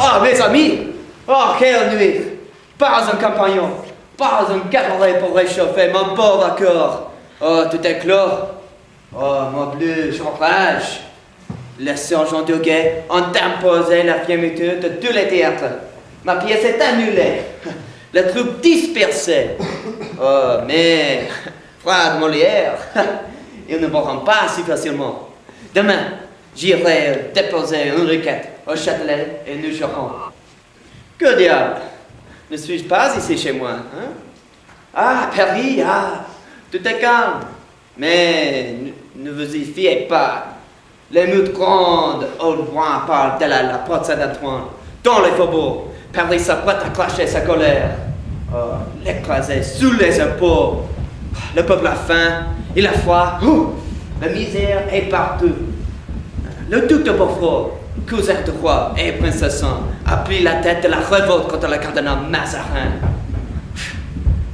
Ah, mes amis! Oh, quelle nuit! Pas un compagnon, pas un cabaret pour réchauffer mon pauvre corps. Oh, tout est clos. Oh, mon bleu chauffage. Le sergent Duguay a imposé la fermeture de tous les théâtres. Ma pièce est annulée. La troupe dispersée. Oh, mais, frère de Molière, ils ne mourront pas si facilement. Demain, j'irai déposer une requête au Châtelet et nous jouerons. Que diable? Ne suis-je pas ici chez moi, hein? Ah, Paris, ah, tout est calme. Mais ne vous y fiez pas. L'émeute gronde au loin par de la porte Saint-Antoine. Dans les faubourgs, Paris s'apprête à cracher sa colère. Oh, l'écraser sous les impôts. Le peuple a faim, il a froid. La misère est partout. Le duc de Beaufort, cousin de roi et princesson, a pris la tête de la révolte contre le cardinal Mazarin.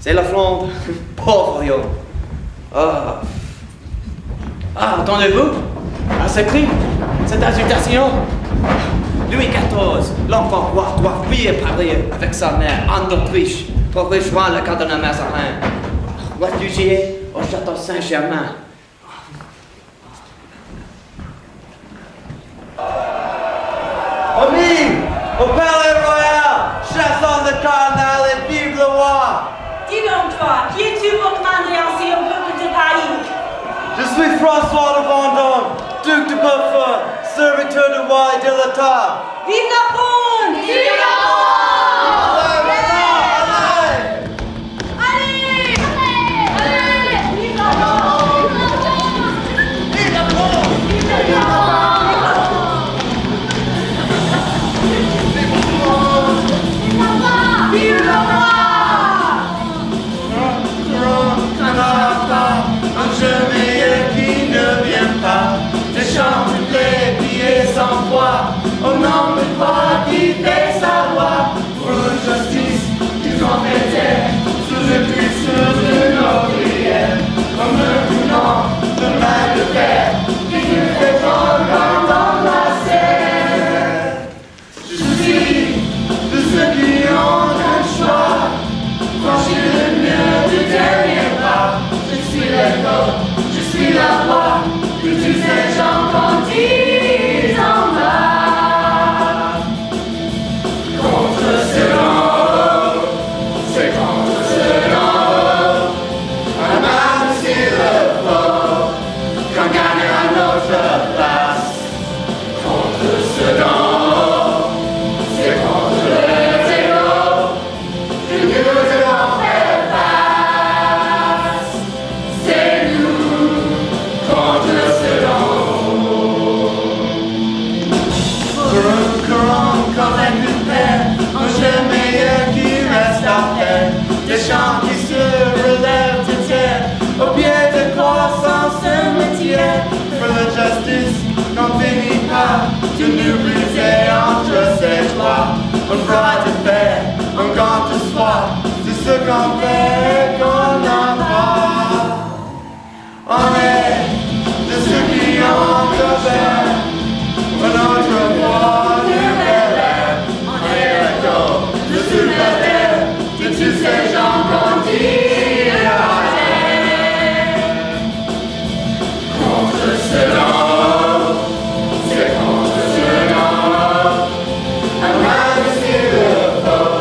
C'est la Flandre, pauvre royaume. Ah, entendez-vous? Ah, ce cri, cette agitation. Louis XIV, l'enfant roi, doit fuir Paris avec sa mère, Anne d'Autriche, pour rejoindre le cardinal Mazarin, réfugié au château Saint-Germain. Amis, au palais royal, chassons le cardinal et vive le roi! Dis donc toi, qui es-tu pour demander ainsi au peuple de Paris? Je suis François de Vendôme, duc de Beaufort, serviteur du roi et de l'État. Vive la Fronde! Vive la Fronde! Allez! Vive la Fronde! Vive la Fronde! Vive la Fronde! Vive le roi! Un jeu meilleur qui ne vient pas. Je chante les billets sans foi. Au nom de toi qui fait sa loi. Pour la justice qui compétait sous le puissance de nos prières. Comme le courant de main de fer qui nous fait prendre dans la serre. Je suis de ceux qui ont un choix. Franchir le mur du dernier pas. Je suis l'écho, je suis la voix de tous ces gens quand ils en bas. Contre ceux d'en haut, c'est contre ceux d'en haut. Un mal s'il le faut, qu'on gagne à notre place. Contre ceux d'en haut, c'est contre les égaux que nous devons faire face. C'est nous contre ceux d'en haut. Courons comme un père, un jeu meilleur qui reste à faire. Des chants qui se relèvent de terre, au pied de croix sans cimetière. For la justice, n'en finit pas de nous briser entre ses doigts. Un bras de fer, un gant de soie, c'est ce qu'on fait et qu'on en va. On est de ceux qui ont offert un autre voie de bel. On est l'écho de sous la terre, de tous ces gens qu'on dit à terre. Contre ceux d'en haut, c'est contre ceux d'en haut. Un mal s'il le faut,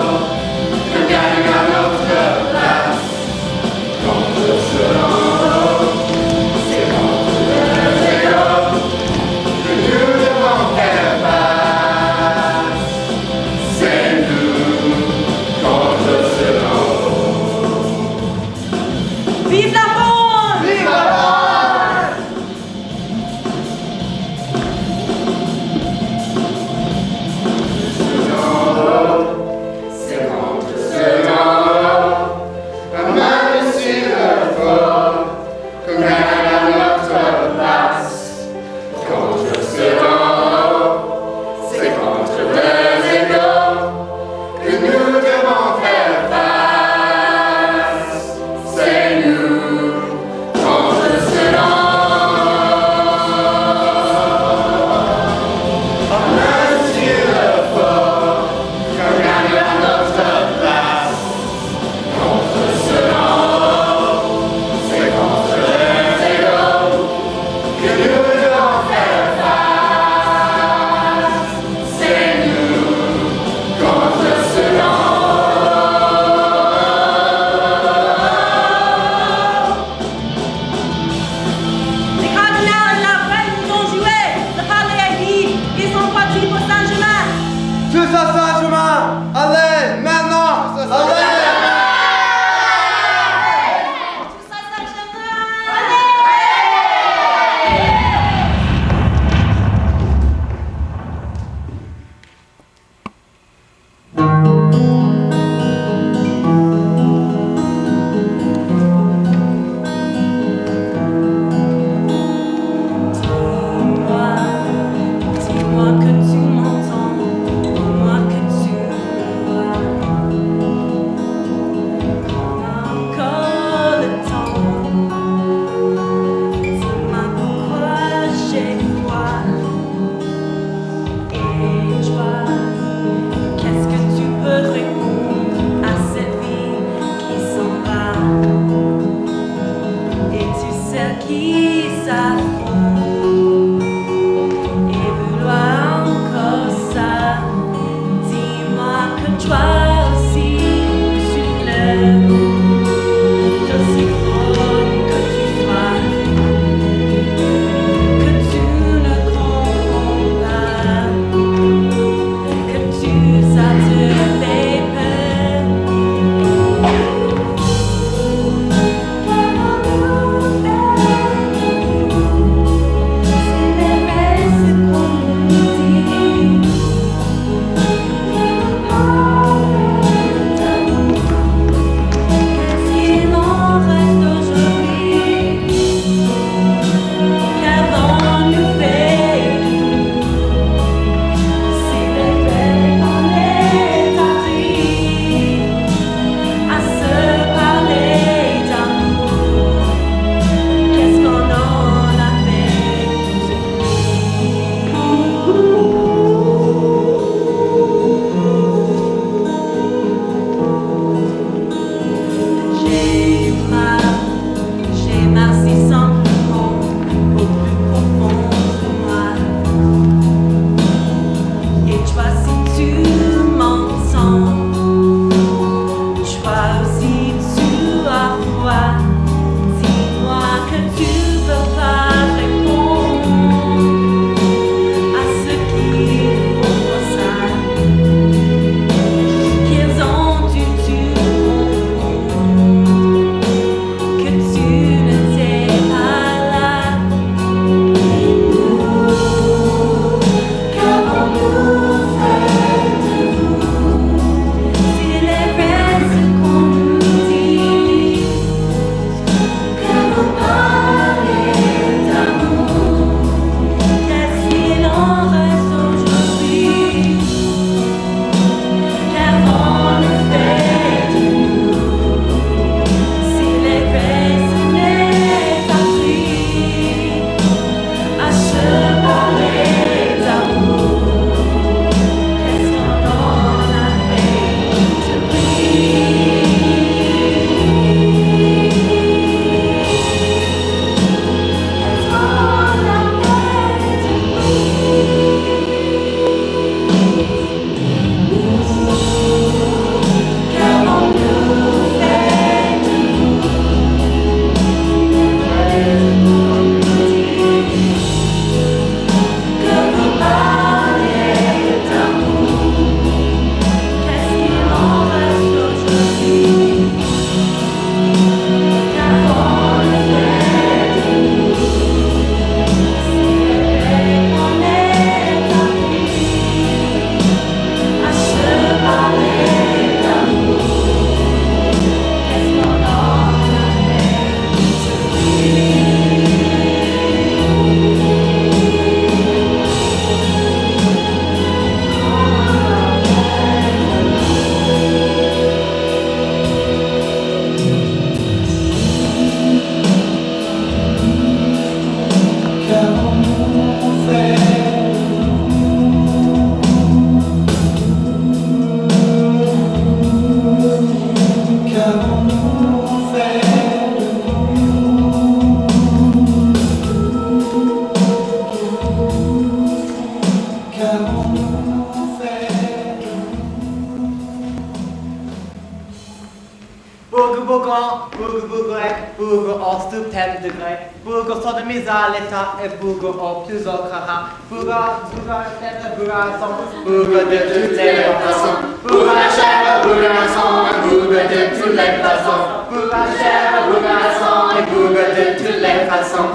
que gagne à notre place. Bourgon, Bourg-grec, Bourg au subthème degré, Bourg au sodomisé à l'état et Bourg au plus au crarat, Bourg à son, Bourg de toutes les façons, Bourg à chair, bourg à sang, bourg de toutes les façons. Bourg à chair, Bourg à sang et Bourg de toutes les façons.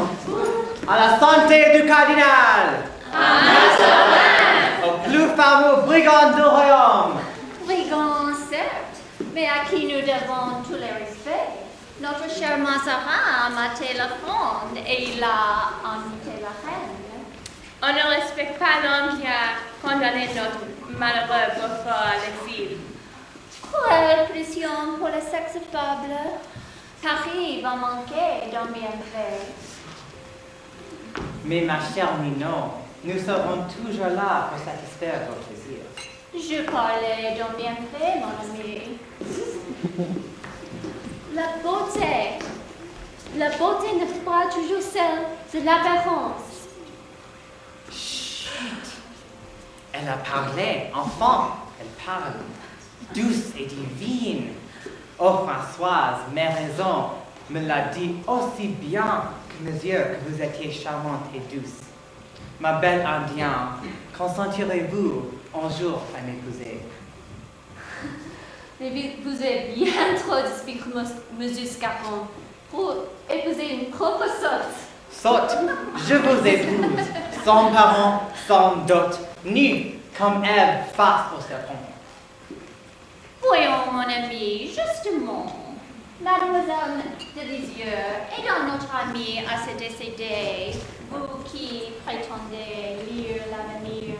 À la santé du cardinal! Au plus fameux brigand du royaume! Brigand, certes, mais à qui nous devons tous les respects. Notre cher Mazarin a maté la fronde et il a invité la reine. On ne respecte pas l'homme qui a condamné notre malheureux beau-frère à l'exil. Cruelle pression pour le sexe faible. Paris va manquer d'un bienfait. Mais ma chère Ninon, nous serons toujours là pour satisfaire vos plaisirs. Je parlais d'un bienfait, mon ami. La beauté n'est pas toujours celle de l'apparence. Chut! Elle a parlé, enfant, elle parle. Douce et divine. Oh Françoise, mes raisons me l'a dit aussi bien que mes yeux que vous étiez charmante et douce. Ma belle Indienne, consentirez-vous un jour à m'épouser? Mais vous êtes bien trop despique, monsieur Scarron, pour épouser une propre sorte. Sorte, je vous épouse, sans parents, sans dot, nue comme Ève face au serpent. Voyons, mon ami, justement, mademoiselle de Lisieux est dans notre amie à se décéder. Vous qui prétendez lire l'avenir,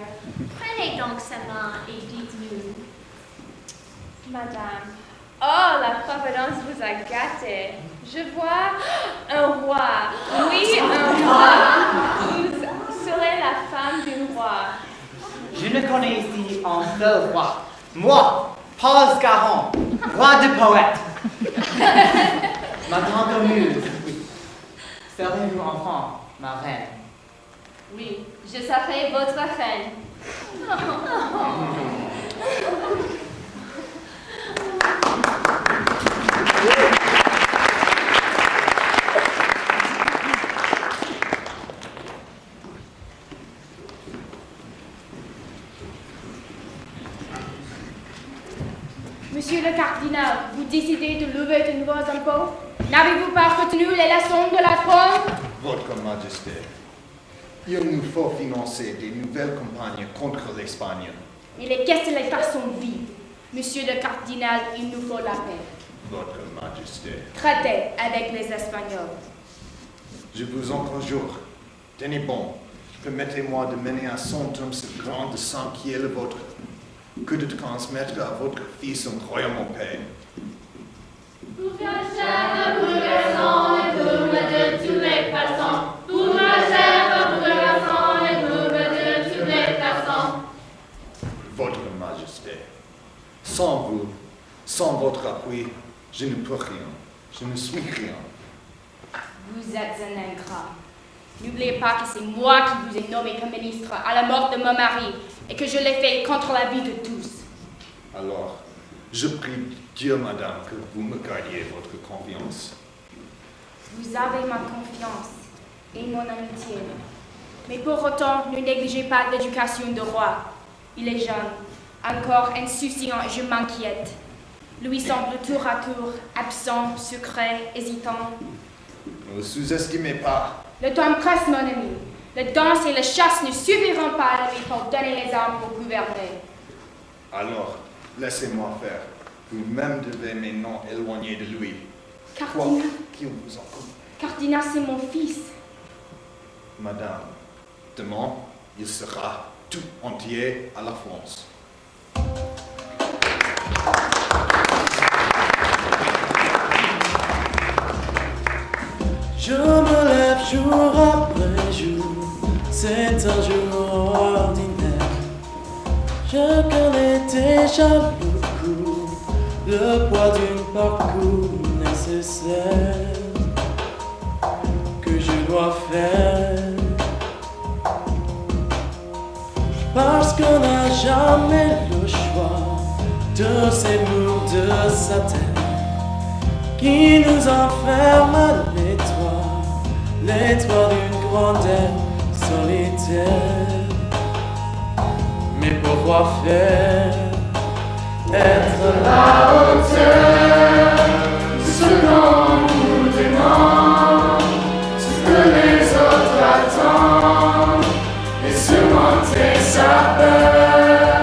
prenez donc sa main et dites-nous. Madame, oh, la providence vous a gâté. Je vois un roi. Oui, un roi. Vous serez la femme du roi. Je ne connais ici un seul roi. Moi, Paul Scarron, roi de poètes. Ma tendre muse, oui. Serez-vous enfant, ma reine? Oui, je serai votre reine. Monsieur le cardinal, vous décidez de lever de nouveaux impôts? N'avez-vous pas retenu les leçons de la trône? Votre Majesté, il nous faut financer des nouvelles campagnes contre l'Espagne. Mais les caisses de l'État sont vides. Monsieur le cardinal, il nous faut la paix. Votre Majesté, Traitez avec les Espagnols. je vous en conjure, tenez bon, permettez-moi de mener à son terme ce grand sang qui est le vôtre, que de transmettre à votre fils un royaume en paix. Pour ma chère brûlation et bourbe de toutes les façons. Pour ma chère brûlation et bourbe de toutes les façons. Votre Majesté, sans vous, sans votre appui, je ne peux rien, je ne suis rien. Vous êtes un ingrat. N'oubliez pas que c'est moi qui vous ai nommé comme ministre à la mort de mon mari et que je l'ai fait contre la vie de tous. Alors, je prie Dieu, madame, que vous me gardiez votre confiance. Vous avez ma confiance et mon amitié. Mais pour autant, ne négligez pas l'éducation du roi. Il est jeune, encore insouciant et je m'inquiète. Lui semble tour à tour absent, secret, hésitant. Ne le sous-estimez pas. Le temps presse, mon ami. Le danse et la chasse ne suffiront pas à lui pour donner les armes pour gouverner. Alors, laissez-moi faire. Vous-même devez maintenant éloigner de lui. Quoi Cardinal, qu'il vous en coûte. Cardinal, c'est mon fils. Madame, demain, il sera tout entier à la France. Je me lève jour après jour, c'est un jour ordinaire. Je connais déjà beaucoup le poids d'un parcours nécessaire que je dois faire. Parce qu'on n'a jamais le choix de ces murs de satin qui nous enferme à l'étroit d'une grandeur solitaire. Mais pourquoi faire être la hauteur de ce qu'on nous demande, ce que les autres attendent, et surmonter sa peur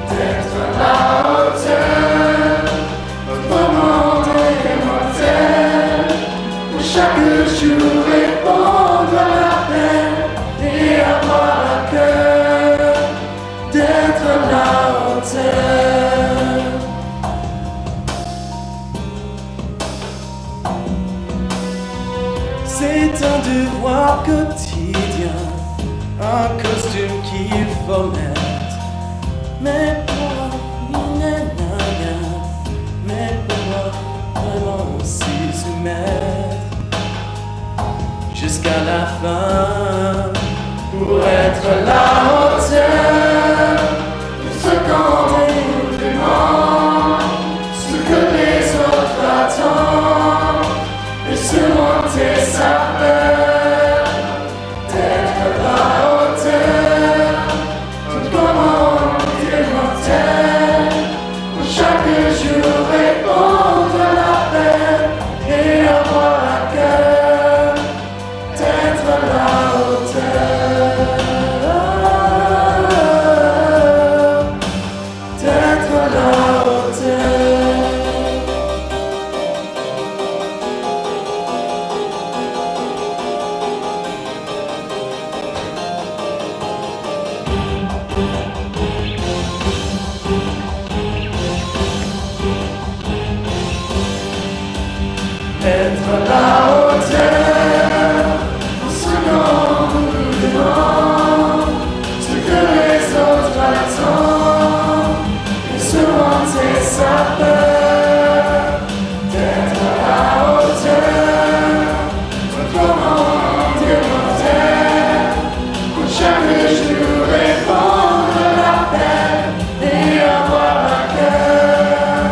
d'être la hauteur. Notre monde est mortel, pour chaque jour répondre à l'appel et avoir à cœur d'être la hauteur. C'est un devoir quotidien, un costume qu'il faut mettre. Mais pourquoi, mais pourquoi vraiment s'y soumettre jusqu'à la fin pour être la hauteur de ce qu'on nous demande, ce que les autres attendent, et surmonter sa peur d'être la hauteur d'une commande immortelle. Pour chaque jour répondre à l'appel et avoir à cœur d'être la hauteur, d'être la hauteur. Être la hauteur, ce qu'on nous demande, ce que les autres attendent, et surmonter sa peur d'être la hauteur, de commande immortelle, pour chaque jour répondre à l'appel et avoir à cœur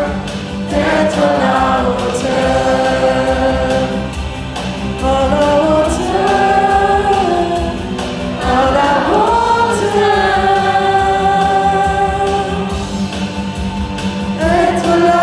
d'être la hauteur. À la hauteur, à la hauteur, être la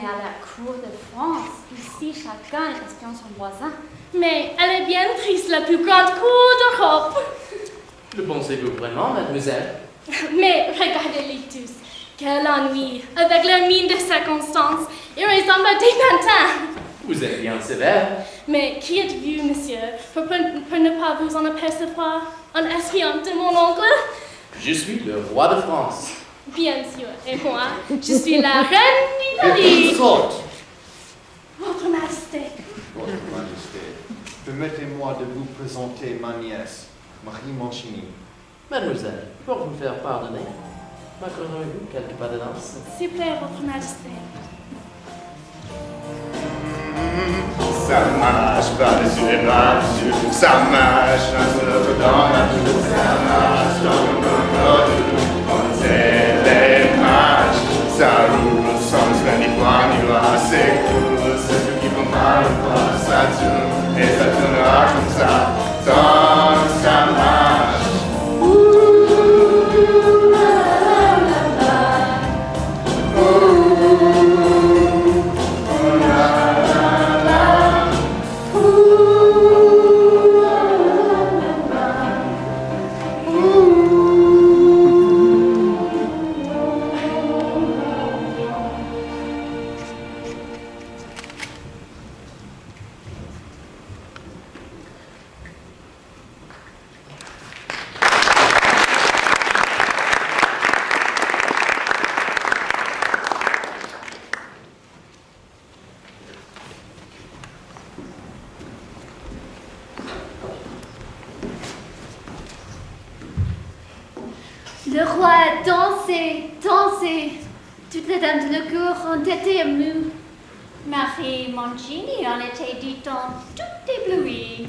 est à la cour de France. Ici, chacun espionne son voisin. Mais elle est bien triste, la plus grande cour d'Europe. Le pensez-vous vraiment, mademoiselle? Mais regardez-les tous. Quel ennui. Avec leur mine de circonstance, ils ressemblent à des pantins. Vous êtes bien sévère. Mais qui êtes-vous, monsieur, pour ne pas vous en apercevoir? Un espion de mon oncle? Je suis le roi de France. Bien sûr. Et moi, je suis la reine Et d'Italie. toutes sortes. Votre Majesté. Votre Majesté, permettez-moi de vous présenter ma nièce, Marie Mancini. Mademoiselle, pour vous faire pardonner, m'accorderiez-vous quelques pas de danse? S'il vous plaît, Votre Majesté. Ça marche par-dessus les marches, ça marche dans la rue, ça marche dans le on sait les marches, ça roule sans se ni point ni loin, c'est cool, c'est ceux qui vont mal voir, ça tourne et ça tournera comme ça, tant que ça marche. Le roi a dansé, dansé. Toutes les dames de la cour ont été émues. Marie Mancini en était, dit-on, tout éblouie.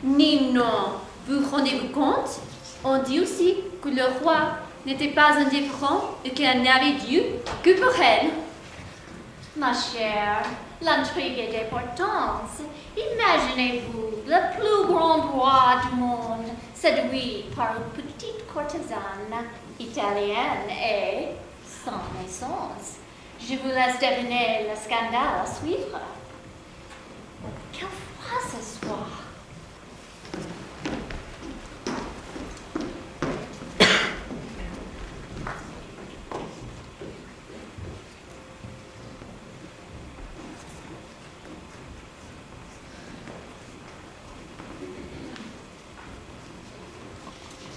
Ninon, vous rendez-vous compte? On dit aussi que le roi n'était pas indifférent et qu'il n'avait dû que pour elle. Ma chère, l'intrigue est d'importance. Imaginez-vous, le plus grand roi du monde, séduit par une petite courtisane italienne et sans naissance. Je vous laisse deviner le scandale à suivre. Quel froid ce soir!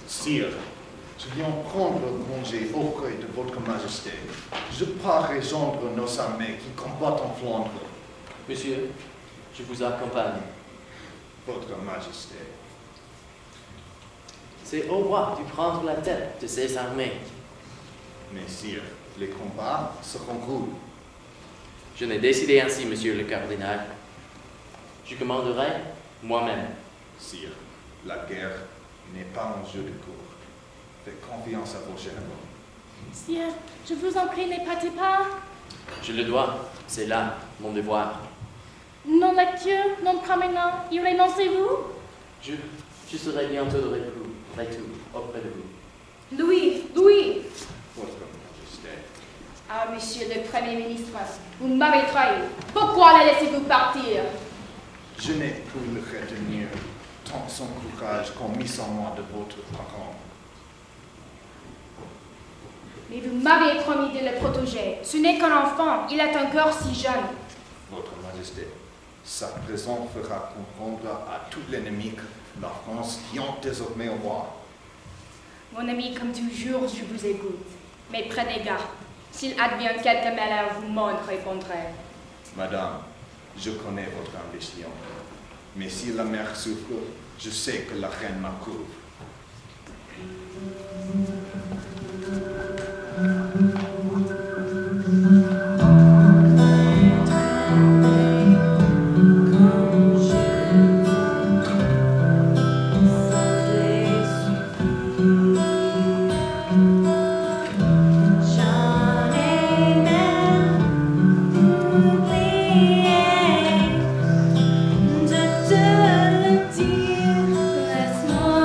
Sire, je viens prendre congé auprès de votre Majesté. Je pars rejoindre nos armées qui combattent en Flandre. Monsieur, je vous accompagne. Votre Majesté. C'est au roi de prendre la tête de ces armées. Mais sire, les combats seront rudes. Je n'ai décidé ainsi, monsieur le cardinal. Je commanderai moi-même. Sire, la guerre n'est pas un jeu de cour. Faites confiance à vos généraux. Sire, je vous en prie, ne partez pas. Je le dois, c'est là mon devoir. Non lecture, non promenant, y renoncez-vous? Je serai bientôt de retour auprès de vous. Louis, Votre Majesté. Ah, monsieur le Premier ministre, vous m'avez trahi. Pourquoi la laissez-vous partir? Je n'ai pu le retenir, tant son courage qu'ont mis en moi de votre parent. Mais vous m'avez promis de le protéger. Ce n'est qu'un enfant, il est encore si jeune. Votre Majesté, sa présence fera comprendre à tout l'ennemi que la France qui ont désormais au roi. Mon ami, comme toujours, je vous écoute. Mais prenez garde. S'il advient quelque malheur, vous m'en répondrez. Madame, je connais votre ambition. Mais si la mère souffre, je sais que la reine m'approuve. Laisse-moi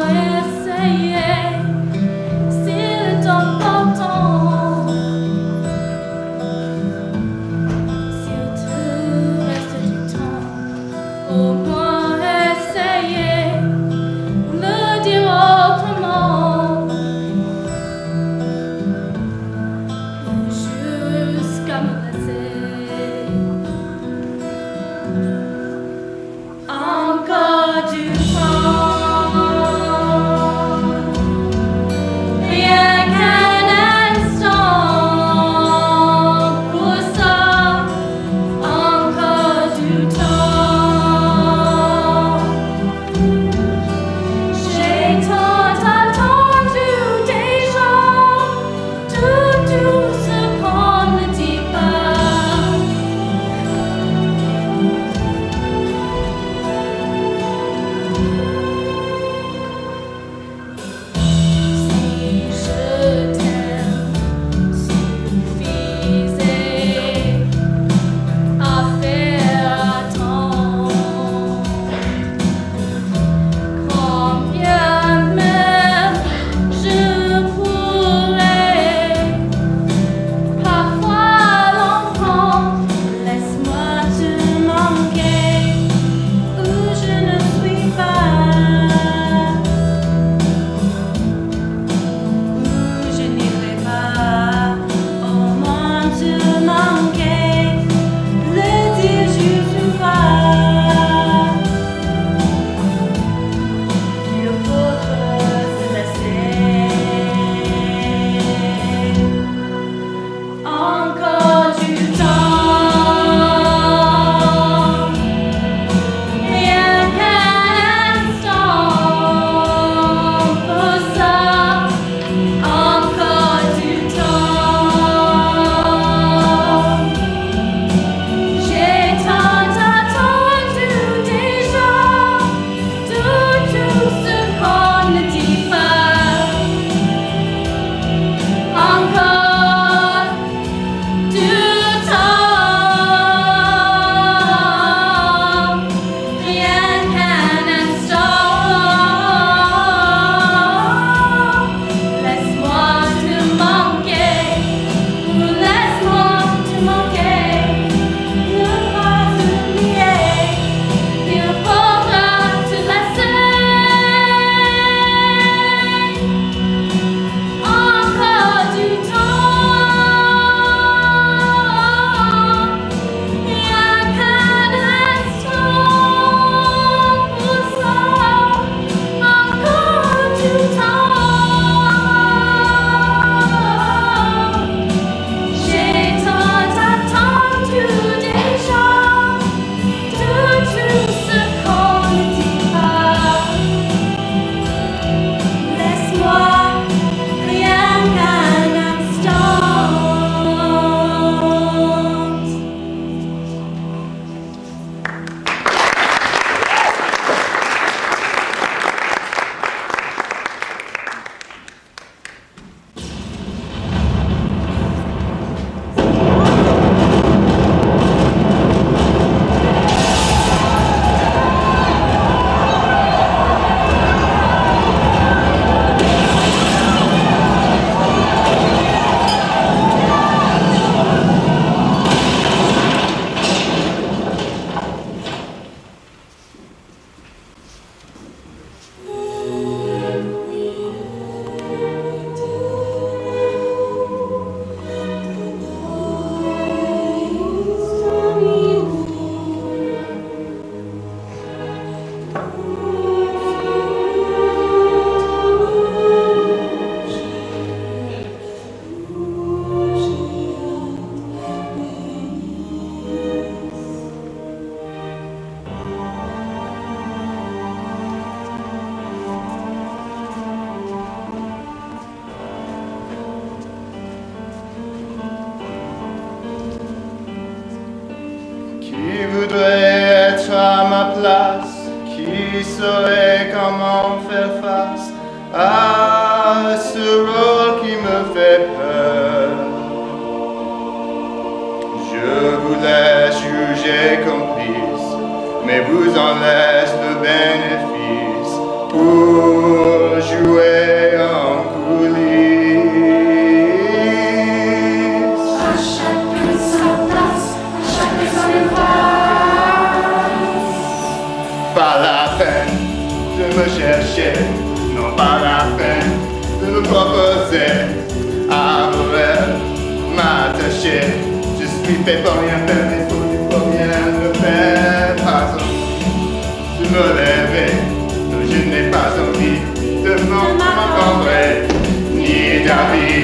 Qui voudrait être à ma place? Qui saurait comment faire face à ce rôle qui me fait peur? Je vous laisse juger complice, mais vous en laisse le bénéfice pour jouer en coulisses. À chacun sa place, à chacun sa place. Pas la peine de me chercher, non pas la peine de me proposer à vos rêves, m'attacher. Je suis fait pour rien faire, mais pour rien me faire. Pas envie de me lever, non, je n'ai pas envie de m'encombrer, ni d'avis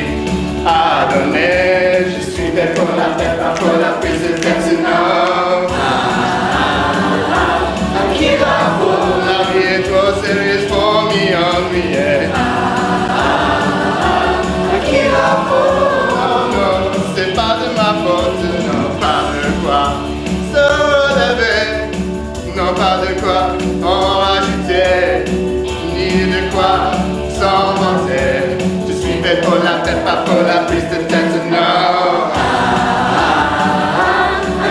à donner. Je suis fait pour la tête, pas pour la prise de tête, non. Qui la vaut? La vie est trop sérieuse pour m'y ennuyer. Qui la vaut? Non, non, c'est pas de ma faute, non, pas de quoi se relever, non, pas de quoi en rajouter, ni de quoi s'en vanter. Je suis fait pour la tête, pas pour la prise de tête, non.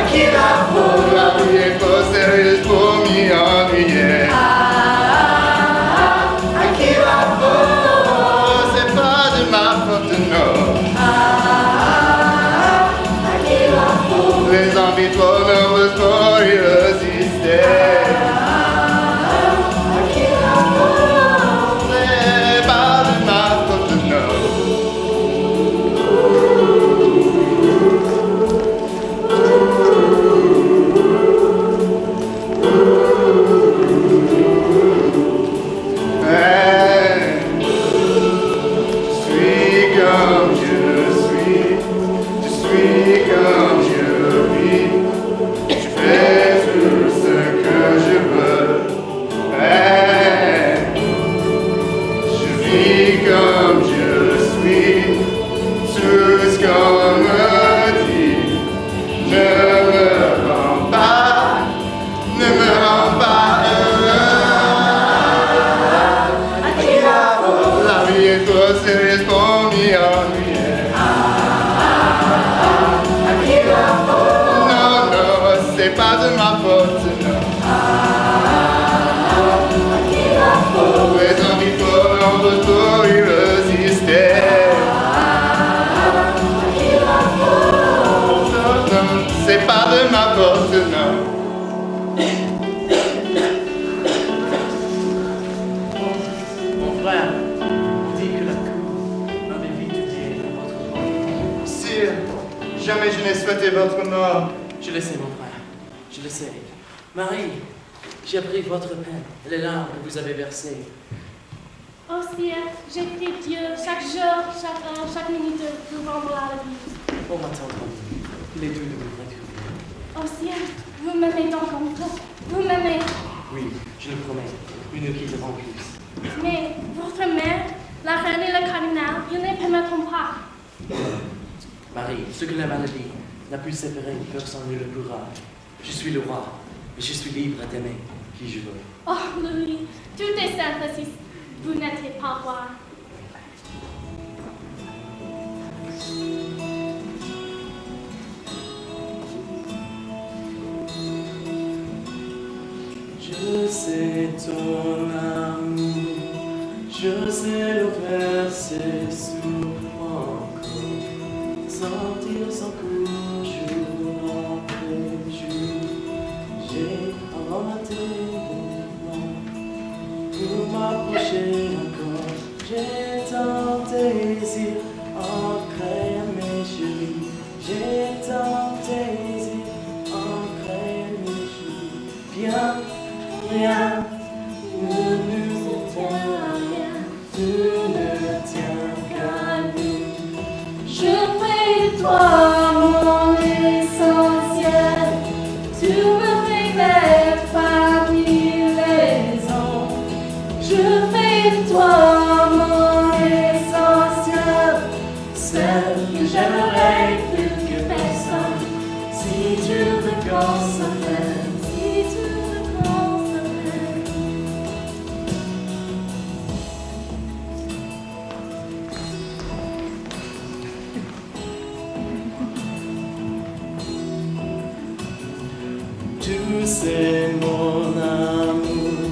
Qui la vaut? La vie est trop sérieuse pour m'y ennuyer. Qui la vaut? C'est pas de ma faute, non. Les envies trop nombreuses pour y résister. C'est pas de ma faute, non. C'est pas de ma faute, non. Les envies trop nombreuses pour y résister. Non, non, c'est pas de ma faute, non. Mon frère dit que la cour m'avait vite étudié votre mort. Sire, jamais je n'ai souhaité votre mort. Je le sais, mon frère. Je le sais. Marie, j'ai appris votre peine et les larmes que vous avez versées. Oh ciel, j'ai prie Dieu chaque jour, chaque heure, chaque minute pour rendre la vie. Oh, ma tendre, il est doux de vous retrouver. Oh ciel, vous m'aimez donc encore. Vous m'aimez. Oui, je le promets. Nous ne quitterons plus. Mais votre mère, la reine et le cardinal, ils ne permettront pas. Marie, ce que la maladie n'a pu séparer, personne ne le pourra. Je suis le roi, et je suis libre d'aimer qui je veux. Oh Louis, tout est simple si vous n'êtes pas roi. Je sais ton amour, je sais le verser sous mon corps, sentir son coup jour après jour. J'ai inventé des mots pour m'approcher encore. J'ai tant désir ancré à mes chéris. J'ai tant désir ancré à mes chéris. Bien, rien ne nous tient à rien. Tout ne tient qu'à nous. Je fais de toi mon essentiel. Tu me fais naître parmi les ondes. Je fais de toi mon essentiel. Celle que j'aimerais plus que personne. Si tu me consens. Tu sais mon amour,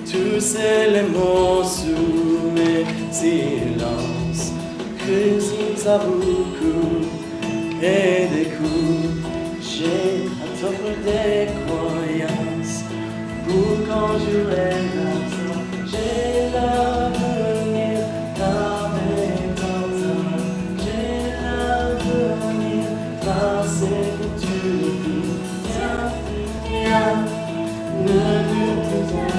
tu sais les mots sous mes silences, cuisines à beaucoup et des coups. J'ai à t'offrir des croyances pour quand j'aurai l'argent. J'ai l'avenir dans mes temps, j'ai l'avenir passé que tu le vis. Viens, ne nous disons,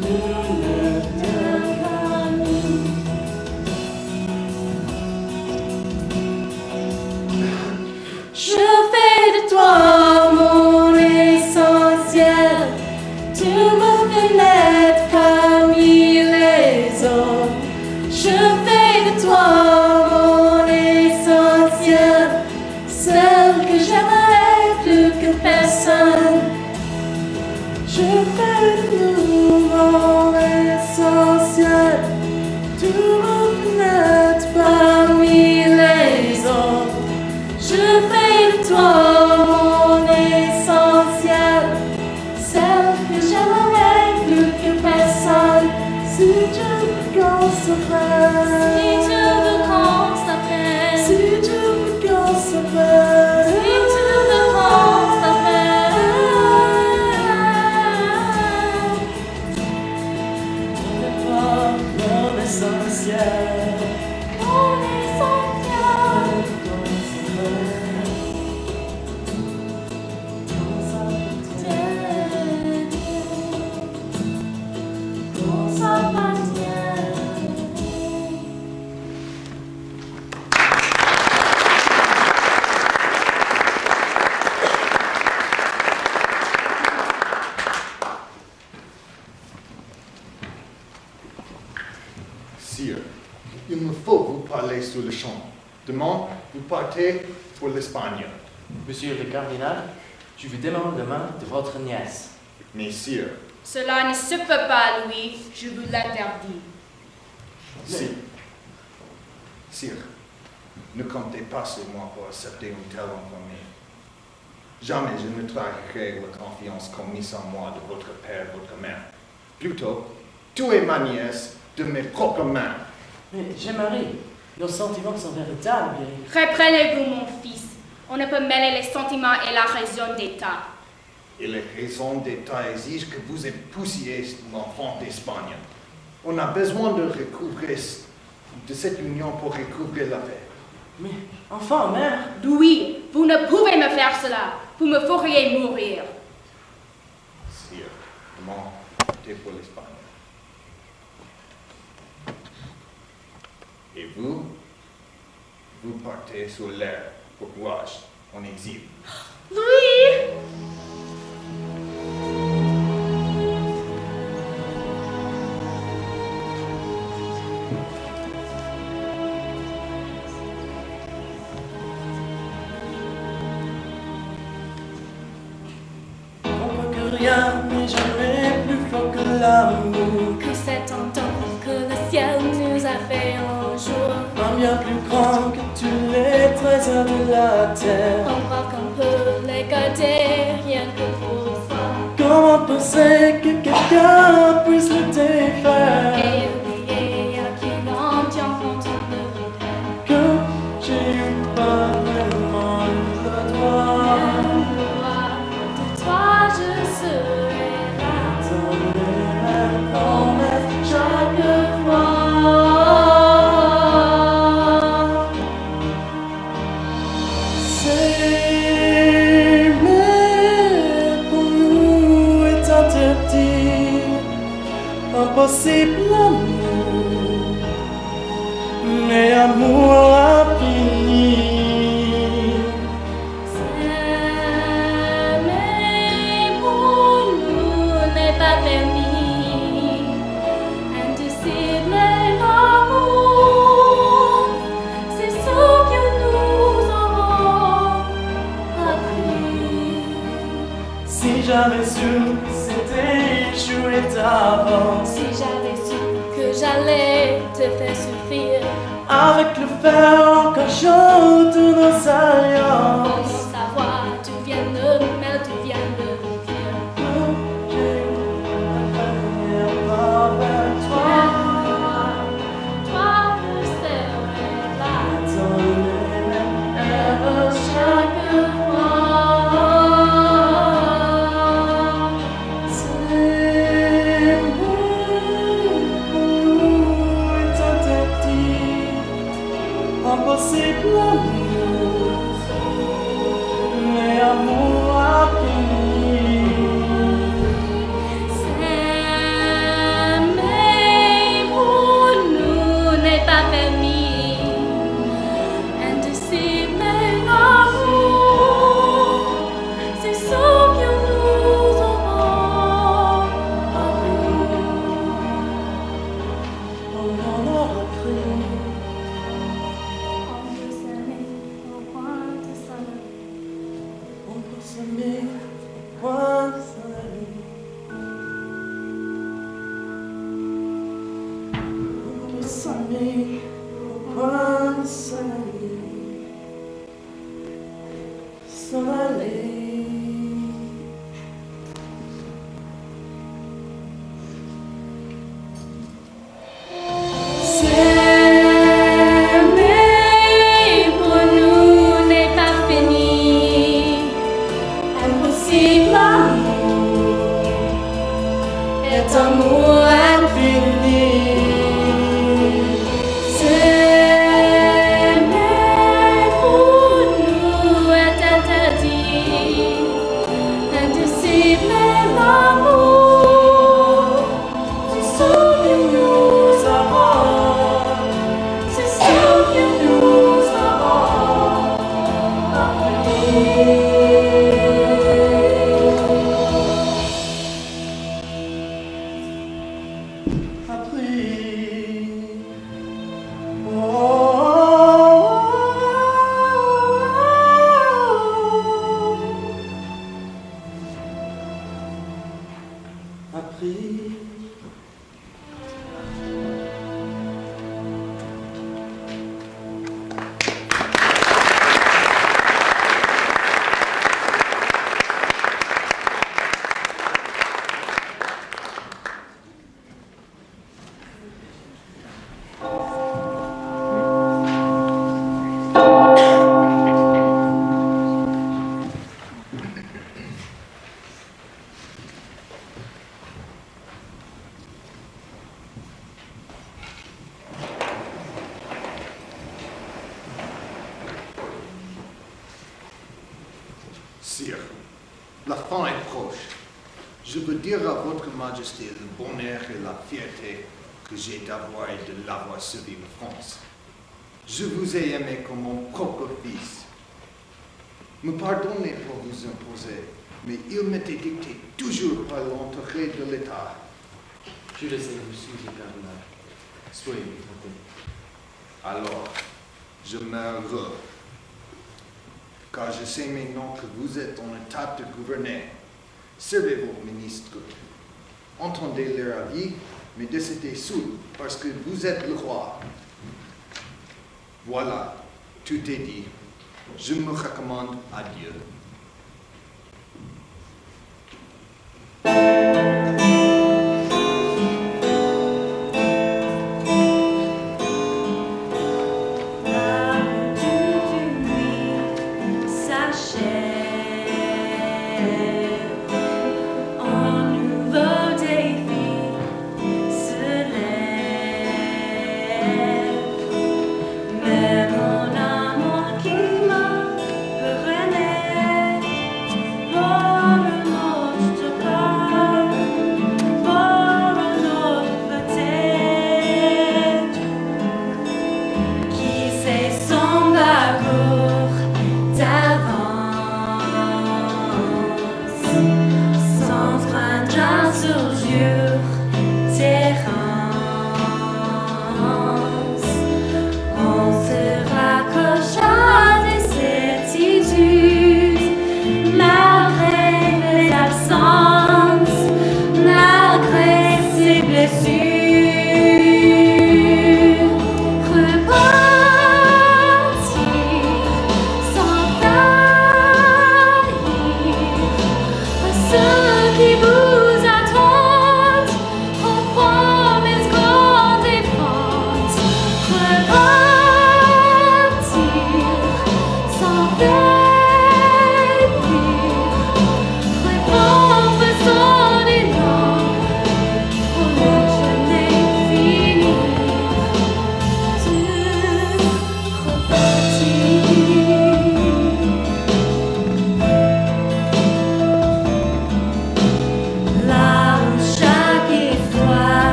nous ne t'aimons pas nous. Je fais de toi mon essentiel. Tu me fais naître parmi les hommes. Je fais de toi mon essentiel, celle que j'aimerais plus que personne. Je fais de nous mon essentiel. Tu me fais naître parmi les hommes. Je fais de toi mon essentiel, celle que j'aimerais plus que personne. Si tu veux qu'on s'appelle, si tu veux qu'on s'appelle, si tu veux qu'on s'appelle, si tu veux qu'on s'appelle. Tu n'es pas mon essentiel, Mon essentiel. On s'appartient. Sire, il me faut vous parler sur le champ. Demain, vous partez pour l'Espagne. Monsieur le cardinal, je vous demande la main de votre nièce. Mais sire, Cela ne se peut pas, Louis, je vous l'interdis. Sire, ne comptez pas sur moi pour accepter une telle infamie. Jamais je ne trahirai la confiance commise en moi de votre père et votre mère. Plutôt, tuez ma nièce de mes propres mains. Mais Jean-Marie, nos sentiments sont véritables. Reprenez-vous, mon fils. On ne peut mêler les sentiments et la raison d'État. Et les raisons d'État exigent que vous épousiez l'enfant d'Espagne. On a besoin de recouvrer de cette union pour recouvrer la paix. Mais enfin, mère. Louis, vous ne pouvez me faire cela. Vous me feriez mourir. Sire, demain, partez pour l'Espagne. Et vous partez sur l'air pour Gouache, en exil. Louis! Rien n'est jamais plus fort que l'amour. Que c'est un temps que le ciel nous a fait un jour. Un bien plus grand que tous les trésors de la terre. On croit qu'on peut les garder rien que pour soi. Comment penser que quelqu'un puisse le défaire? Et oublier à qui l'on tient quand on ne veut pas. Que j'ai eu pas vraiment le droit. De toi je serai là. Dans les mêmes promesses Chaque fois. S'aimer pour nous est interdit, impossible l'amour, mais amour infini. S'aimer pour nous n'est pas permis. Indicible l'amour, c'est ce que nous aurons appris. Si j'avais su que c'était échoué d'avance, Si j'avais su que j'allais te faire souffrir, avec le fer encore chaud de nos alliances, comment savoir d'où viennent le mal, d'où viennent aimer, pourquoi s'en aller? On peut s'aimer, pourquoi s'en aller? S'en aller. Sire, la fin est proche. Je veux dire à votre majesté le bonheur et la fierté que j'ai d'avoir et de l'avoir servi en France. Je vous ai aimé comme mon propre fils. Me pardonnez pour vous imposer, mais il m'était dicté toujours par l'intérêt de l'État. Je le sais, monsieur le cardinal. Soyez tranquille. Alors, je meurs heureux, car je sais maintenant que vous êtes en état de gouverner. Servez vos ministres, entendez leur avis, mais décidez sous, parce que vous êtes le roi. Voilà, tout est dit. Je me recommande à Dieu.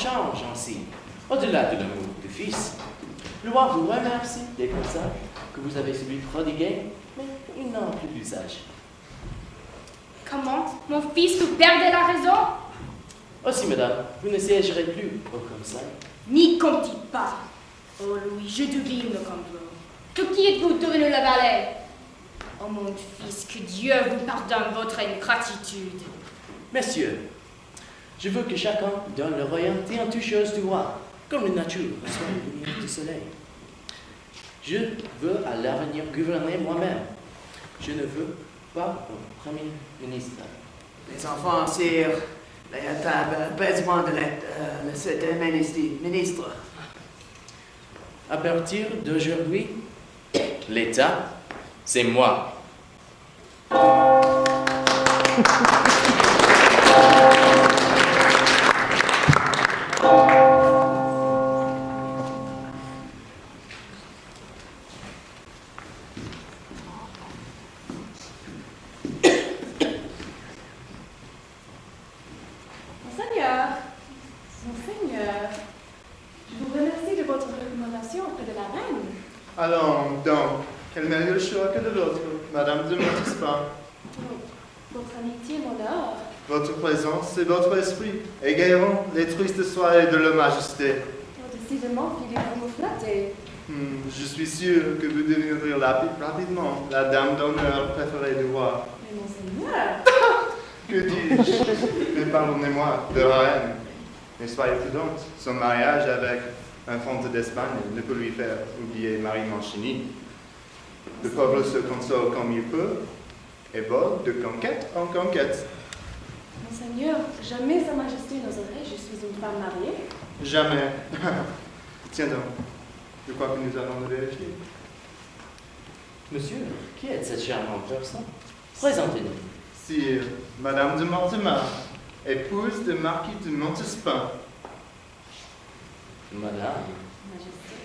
change ainsi. Au-delà de l'amour du Fils, le roi vous remercie des conseils que vous avez su lui prodiguer, mais il n'en a plus d'usage. Comment? Mon fils, vous perdez la raison? Aussi, madame, vous ne siégerez plus au conseil. N'y comptez pas. Oh Louis, je devine le complot. De qui êtes-vous devenu le valet? Oh mon fils, que Dieu vous pardonne votre ingratitude. Messieurs, je veux que chacun donne le royauté en toutes choses du roi, comme la nature reçoit la lumière du soleil. Je veux à l'avenir gouverner moi-même. Je ne veux pas un premier ministre. Les enfants, sire, l'État a besoin de l'aide, ministre. À partir d'aujourd'hui, l'État, c'est moi. Monseigneur, je vous remercie de votre recommandation auprès de la reine. Allons donc, quel meilleur choix que de l'autre, Madame de Montespan. Votre amitié m'honore. Votre présence et votre esprit égayeront les tristes soirées de leur majesté. Oh, décidément, Philippe, vous me flattez. Je suis sûr que vous deviendrez rapidement la dame d'honneur préférée du roi. Mais Monseigneur, Que dis-je? Mais pardonnez-moi, de la reine. Mais soyez prudente, son mariage avec un comte d'Espagne ne peut lui faire oublier Marie Mancini. Le peuple se console comme il peut et vole de conquête en conquête. Monseigneur, jamais Sa Majesté n'oserait, je suis une femme mariée. Jamais. Tiens donc, je crois que nous allons le vérifier. Monsieur, qui est cette charmante personne? Présentez-nous. Sire, Madame de Mortemar, épouse de Marquis de Montespan. Madame. Majesté.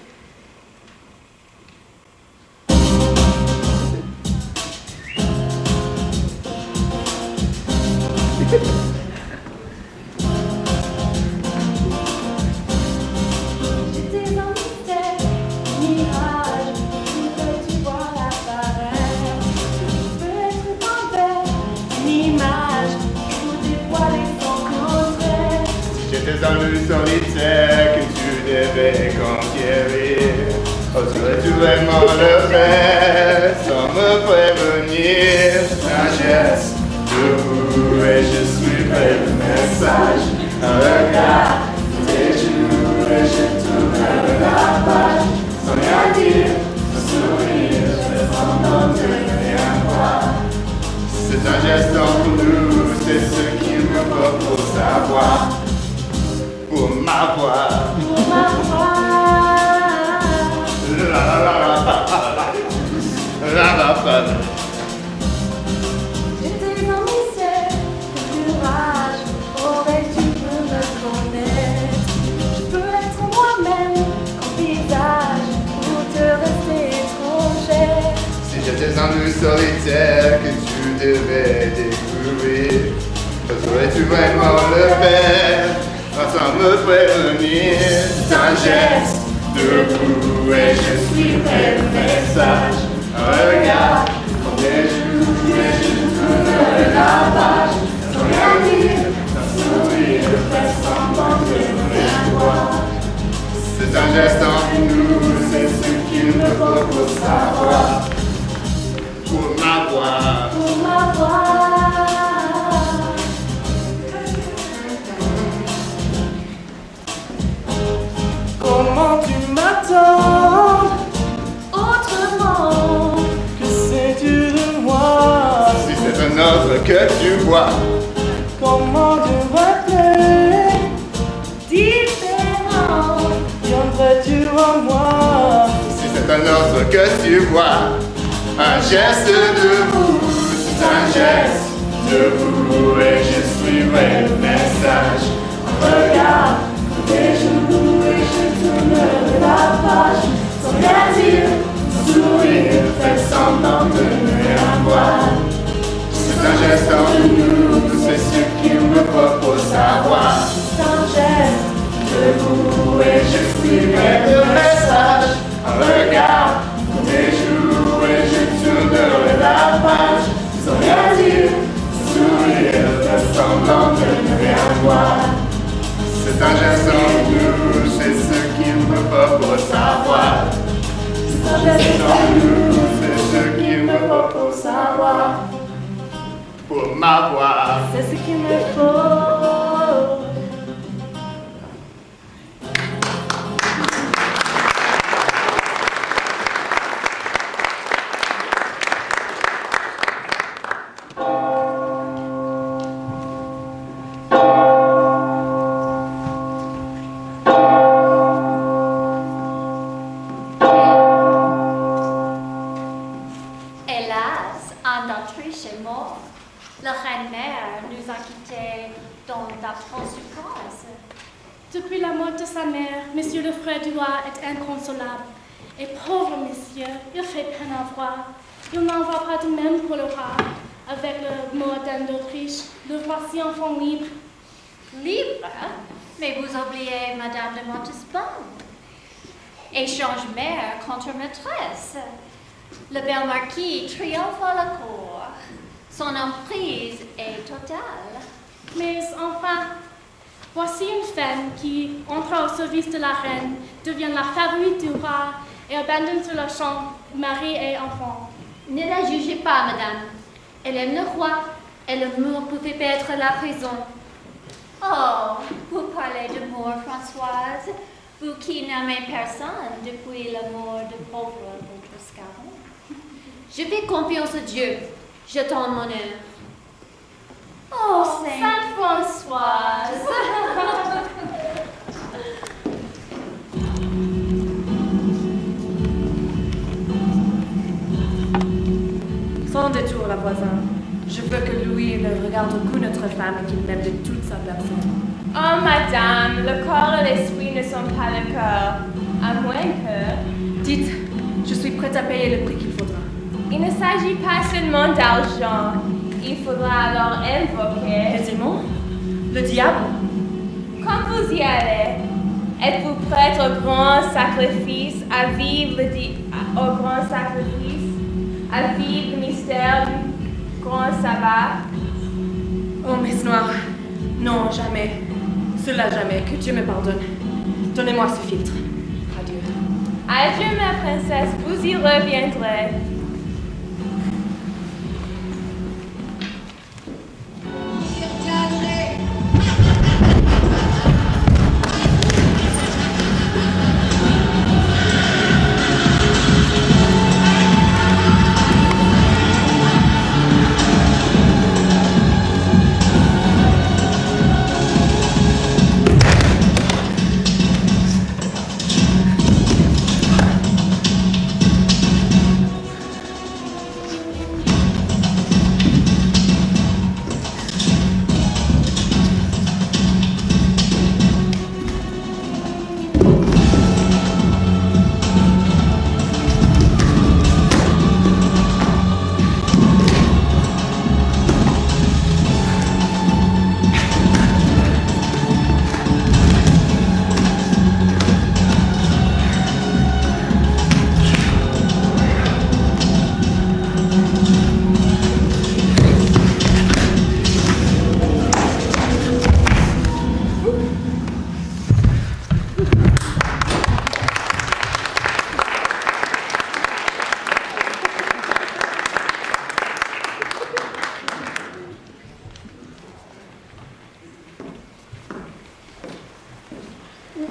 J'étais un mystère, mirage, voudrais-tu voir la paresse? Je veux être un verre, une image, pour dévoiler son contraire. Si j'étais un loup solitaire que tu devais conquérir, oserais-tu vraiment le faire sans me prévenir? Sagesse, debout et je suivrai le message. Un regard, tes joues et je tournerai la page. Sans rien dire, un sourire, je semblant de rien voir. C'est un geste entre nous, c'est ce qu'il me faut pour savoir. Pour m'avoir. Pour m'avoir. La la la la la la la. J'étais un mystère, courage, aurais-tu pu me connaître? Je peux être moi-même, en visage, pour te rester étrangère. Si j'étais un loup solitaire que tu devais découvrir, oserais-tu vraiment le faire sans me prévenir? C'est un geste debout et je suivrai le message. Un regard, quand tes joues et je tournerai la page. Sans rien dire, un sourire, fais semblant de rien voir. C'est un geste entre nous, c'est ce qu'il me faut pour savoir. Pour m'avoir. Pour m'avoir. Comment tu m'attends? Autrement. Que sais-tu de moi? Si c'est un autre que tu vois, comment te vois-tu? Différent. Viendrais-tu à moi? Si c'est un autre que tu vois, un geste debout, c'est un geste debout et je suivrai le message. Regarde tes genoux et je tournerai la page. Sans rien dire, sourire, fais semblant de ne rien voir. C'est un geste entre nous, c'est ce qu'il me faut pour savoir. C'est un geste. la mort de sa mère, monsieur le frère du roi est inconsolable. Et pauvre monsieur, il fait peine à voir. Il n'en va pas de même pour le roi. Avec le mort d'Anne d'Autriche, le voici enfant libre. Libre? Mais vous oubliez Madame de Montespan. Échange mère contre maîtresse. Le bel marquis triomphe à la cour. Son emprise est totale. Mais enfin, voici une femme qui entre au service de la reine, devient la favorite du roi et abandonne sur le champ mari et enfant. Ne la jugez pas, madame. Elle aime le roi et l'amour pouvait perdre la raison. Oh, vous parlez d'amour, Françoise, vous qui n'aimez personne depuis la mort de pauvre votre Scarron. Je fais confiance à Dieu. Je tends mon œuvre. Oh, Sainte Françoise! Sans détour, la voisin. Je veux que Louis ne regarde aucune autre femme et qu'il m'aime de toute sa personne. Oh, madame, le corps et l'esprit ne sont pas le cœur, à moins que... Dites, je suis prête à payer le prix qu'il faudra. Il ne s'agit pas seulement d'argent. Il faudra alors invoquer... Les démons? Le diable? Quand vous y allez, êtes-vous prête au grand sacrifice, à vivre au grand sacrifice, à vivre le mystère du grand sabbat? Oh, Miss Noire, non, jamais. Cela jamais, que Dieu me pardonne. Donnez-moi ce filtre. Adieu. Adieu, ma princesse, vous y reviendrez.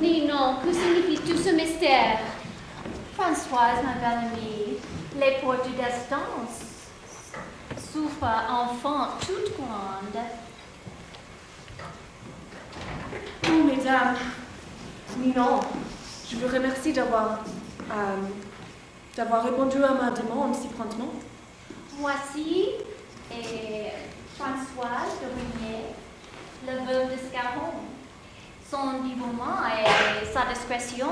Oui, non, que signifie tout ce mystère? Françoise, ma belle-amie, les portes du destin souffrent enfant toute grande. Oh, mesdames, Ninon, je vous remercie d'avoir répondu à ma demande si promptement. Voici et Françoise de Rigné, le veuve de Scarron. Son dévouement et sa discrétion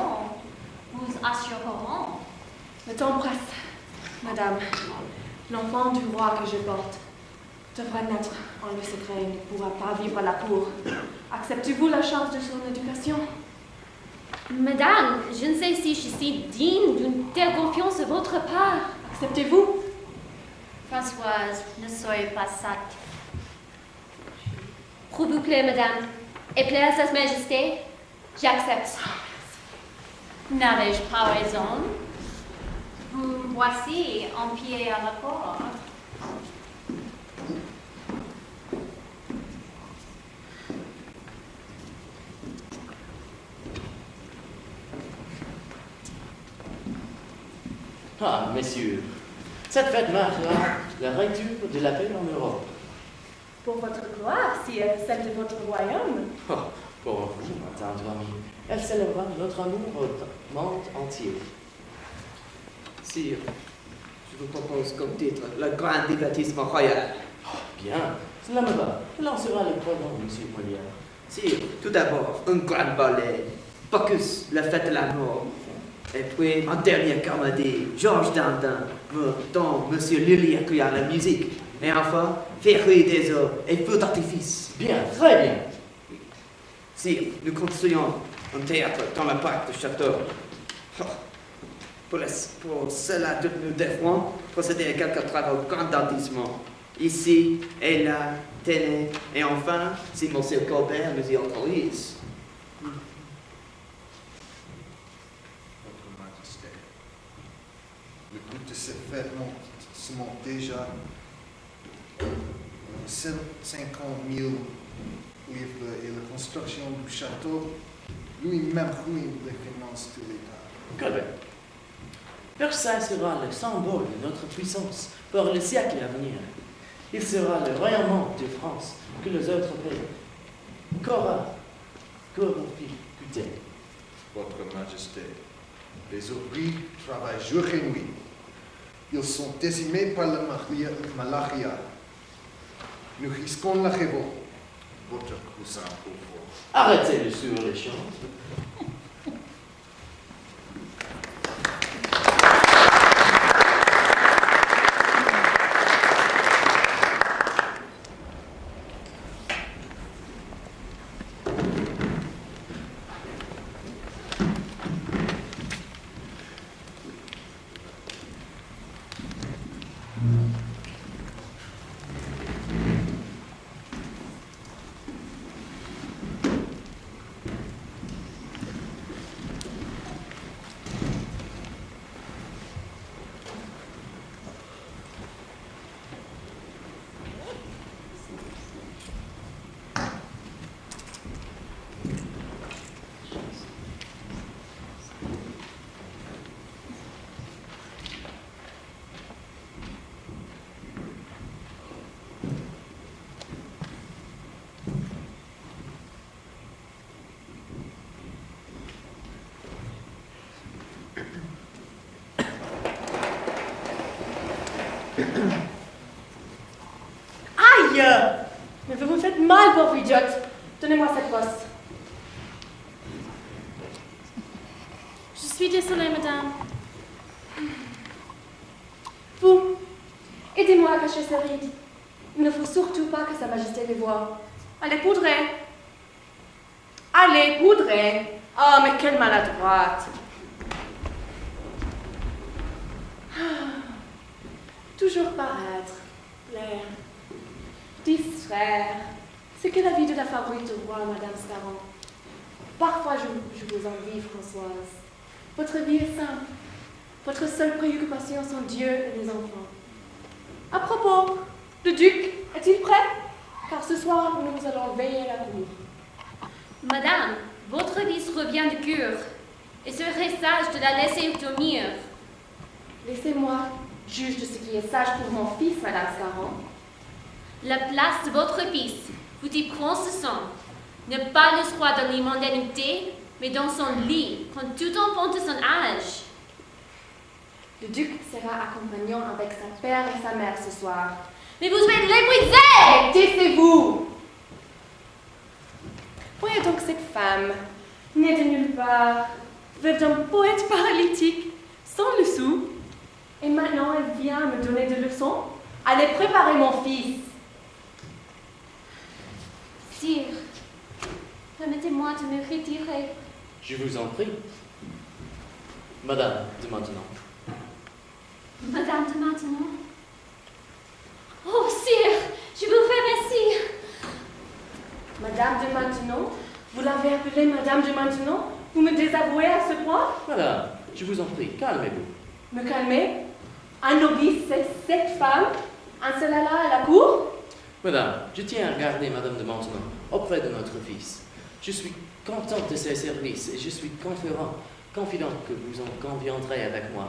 vous assureront. Le temps presse, madame. L'enfant du roi que je porte devra naître en le secret et ne pourra pas vivre à la cour. Acceptez-vous la charge de son éducation? Madame, je ne sais si je suis digne d'une telle confiance de votre part. Acceptez-vous? Françoise, ne soyez pas sotte. Pour vous plaire, madame, et plaire à sa majesté, j'accepte. N'avais-je pas raison? Vous voici en pied à la porte. Ah, messieurs, cette fête marquera le retour de la paix en Europe. Pour votre gloire, si celle de votre royaume. Oh, pour vous, ma tendre amie, elle célébrera notre amour au monde entier. Sire, je vous propose comme titre le grand divertissement royal. Oh, bien, cela me va. Elle lancera les pronoms, monsieur Molière. Sire, tout d'abord, un grand ballet, Bacchus, la fête de la mort. Et puis, un dernier comédie, Georges Dantin, dont Monsieur Lully accueille la musique. Et enfin, féerie des eaux et feux d'artifice. Bien, très bien. Sire, nous construisons un théâtre dans le parc du château. Pour cela, nous devrons procéder à quelques travaux grandissement. Ici et là, tenez, et enfin, si Monsieur Colbert nous y autorise. Votre Majesté, le coût de ces fêtes monte déjà 50 000 livres et la construction du château lui-même ruine les finances de l'État. Colbert, Versailles sera le symbole de notre puissance pour les siècles à venir. Il sera le rayonnement de France que les autres pays qu'auront pu goûter. Votre Majesté, les ouvriers travaillent jour et nuit. Ils sont décimés par la malaria. Nous risquons la révolte. Votre cousin pauvre. Arrêtez sur les champs. Aïe! Mais vous me faites mal, pauvre idiote. Donnez-moi cette brosse. Je suis désolée, madame. Vous, aidez-moi à cacher ces rides. Il ne faut surtout pas que Sa Majesté les voie. Allez, poudrez. Allez, poudrez. Oh, mais quelle maladroite. Toujours paraître, plaire, distraire. C'est que la vie de la favorite du roi, Madame Scarron. Parfois, je vous envie, Françoise. Votre vie est simple. Votre seule préoccupation sont Dieu et les enfants. À propos, le duc est-il prêt? Car ce soir, nous allons veiller à la cour. Madame, votre fils revient de cure. Il serait sage de la laisser dormir. Laissez-moi juge de ce qui est sage pour mon fils, Madame Scarron. La place de votre fils, vous y prend ce sang. Ne pas le soir dans l'immondanité, mais dans son lit, quand tout enfant de son âge. Le duc sera accompagnant avec sa père et sa mère ce soir. Mais vous êtes l'épuisé! Taisez-vous! Voyez donc cette femme, née de nulle part, veuve d'un poète paralytique, sans le sou. Et maintenant, elle vient me donner des leçons. Allez préparer mon fils. Sire, permettez-moi de me retirer. Je vous en prie. Madame de Maintenon. Madame de Maintenon? Oh, sire, je vous remercie. Madame de Maintenon? Vous l'avez appelée Madame de Maintenon? Vous me désavouez à ce point? Madame, je vous en prie, calmez-vous. Me calmer? Un novice, c'est cette femme? Un seul là à la cour? Madame, je tiens à garder Madame de Maintenon auprès de notre fils. Je suis contente de ses services et je suis confident que vous en conviendrez avec moi.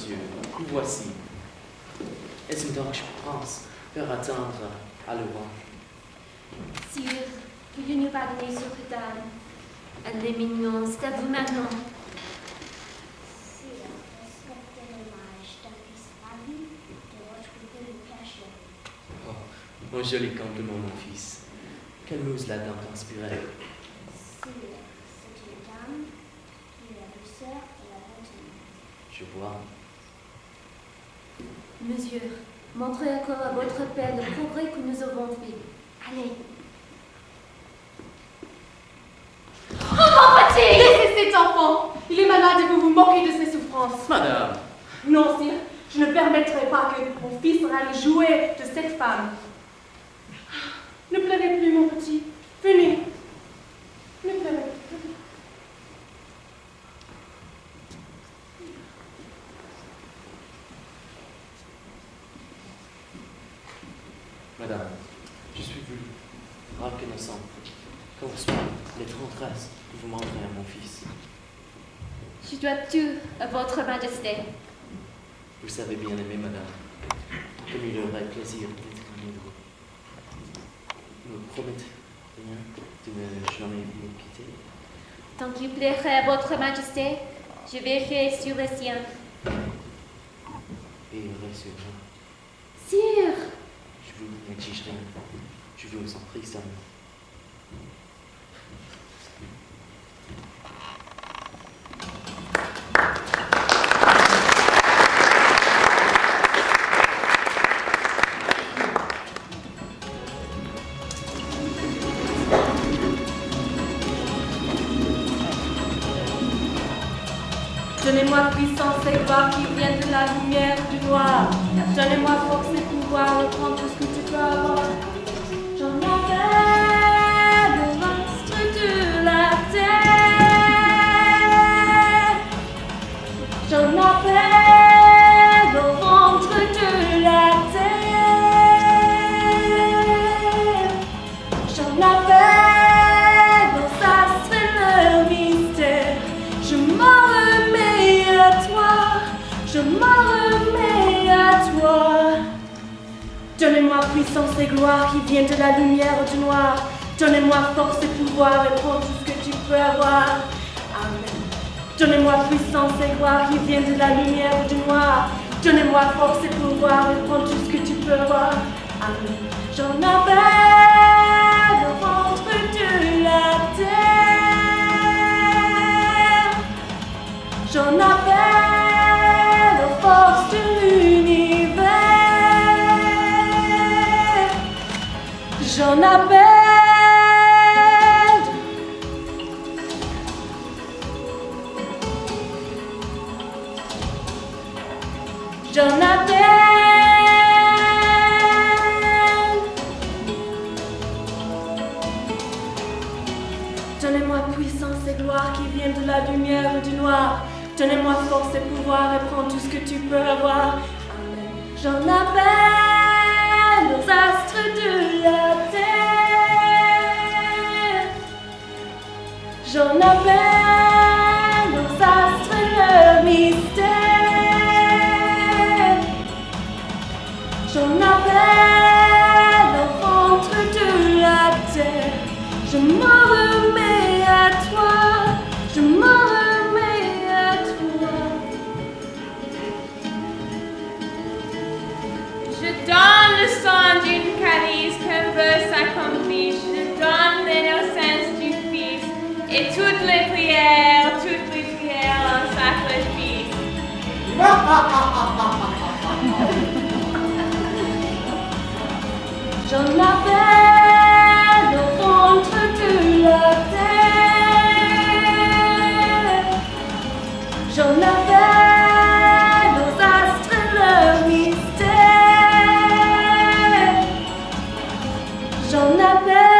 monsieur, nous voici. Est-ce donc, je pense, faire attendre à le roi? Sire, veuillez nous pardonner sur cette dame. Elle est mignonne, c'est à vous maintenant. Sire, respectez l'hommage d'un fils ravi de retrouver le cachot. Oh, mon joli compliment, mon fils. Quelle mousse la dame inspirée. Sire, c'est une dame qui a la douceur et la bonté. Je vois. Monsieur, montrez encore à votre père le progrès que nous avons fait. Allez. Oh, mon petit! Laissez cet enfant! Il est malade et vous vous moquez de ses souffrances. Madame! Non, sire, je ne permettrai pas que mon fils sera le jouet de cette femme. Ne pleurez plus, mon petit. Venez. Ne pleurez plus. Madame, je suis venu, reconnaissant, qu'on soit les 30 races que vous montrez à mon fils. Je dois tout à votre majesté. Vous savez bien aimer, madame, comme il aurait plaisir d'être ami de vous. Me promettez rien de ne jamais vous quitter. Tant qu'il plairait à votre majesté, je veillerai sur le sien. Et sur moi. Sire! Je vous n'exige rien. Je vous en prie seulement. Donnez-moi puissance et gloire qui viennent de la lumière du noir. Donnez-moi force et pouvoir, reprendre tout ce que tu peux avoir. J'en appelle au monstre de la terre. J'en appelle au ventre de la terre. J'en appelle aux astres et leur mystère. Je m'en remets à toi, je m'en remets à toi. Donnez-moi puissance et gloire qui viennent de la lumière du noir. Donnez-moi force et pouvoir et prends tout ce que tu peux avoir. Amen. Donnez-moi puissance et gloire qui viennent de la lumière du noir. Donnez-moi force et pouvoir et prends tout ce que tu peux avoir. Amen. J'en appelle au ventre de la terre. J'en appelle aux forces de l'univers. J'en appelle. J'en appelle. Donnez-moi puissance et gloire qui viennent de la lumière et du noir. Donnez-moi force et pouvoir et prends tout ce que tu peux avoir. Amen. J'en appelle aux astres de la terre. J'en appelle aux astres et leur mystère. J'en appelle au ventre de la terre. Je m'en remets à toi. Je m'en remets à toi. Je donne le sang d'une calice qu'un vœu s'accomplit. Je donne l'innocence du Fils et toutes les prières en sacrifice. J'en appelle au ventre de la terre. J'en appelle aux astres et leur mystère. J'en appelle.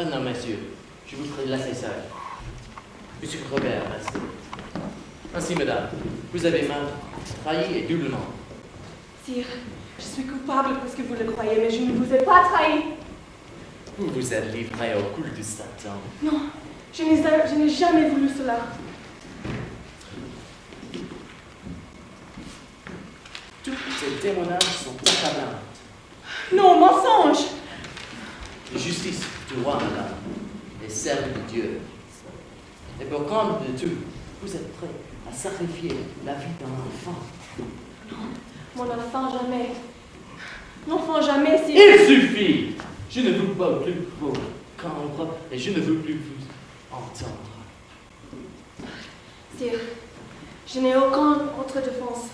Maintenant, messieurs, je vous prie de laisser seul. Monsieur Robert, restez. Ainsi, madame, vous avez mal trahi et doublement. Sire, je suis coupable parce que vous le croyez, mais je ne vous ai pas trahi. Vous vous êtes livré au culte de Satan. Non, je n'ai jamais voulu cela. Tous ces témoignages sont accablants. Non, mensonge! La justice du roi, madame, est celle de Dieu. Et pour comble de tout, vous êtes prêts à sacrifier la vie d'un enfant. Non, mon enfant jamais. L'enfant jamais, si... Il suffit! Je ne veux pas plus vous comprendre et je ne veux plus vous entendre. Sire, je n'ai aucune autre défense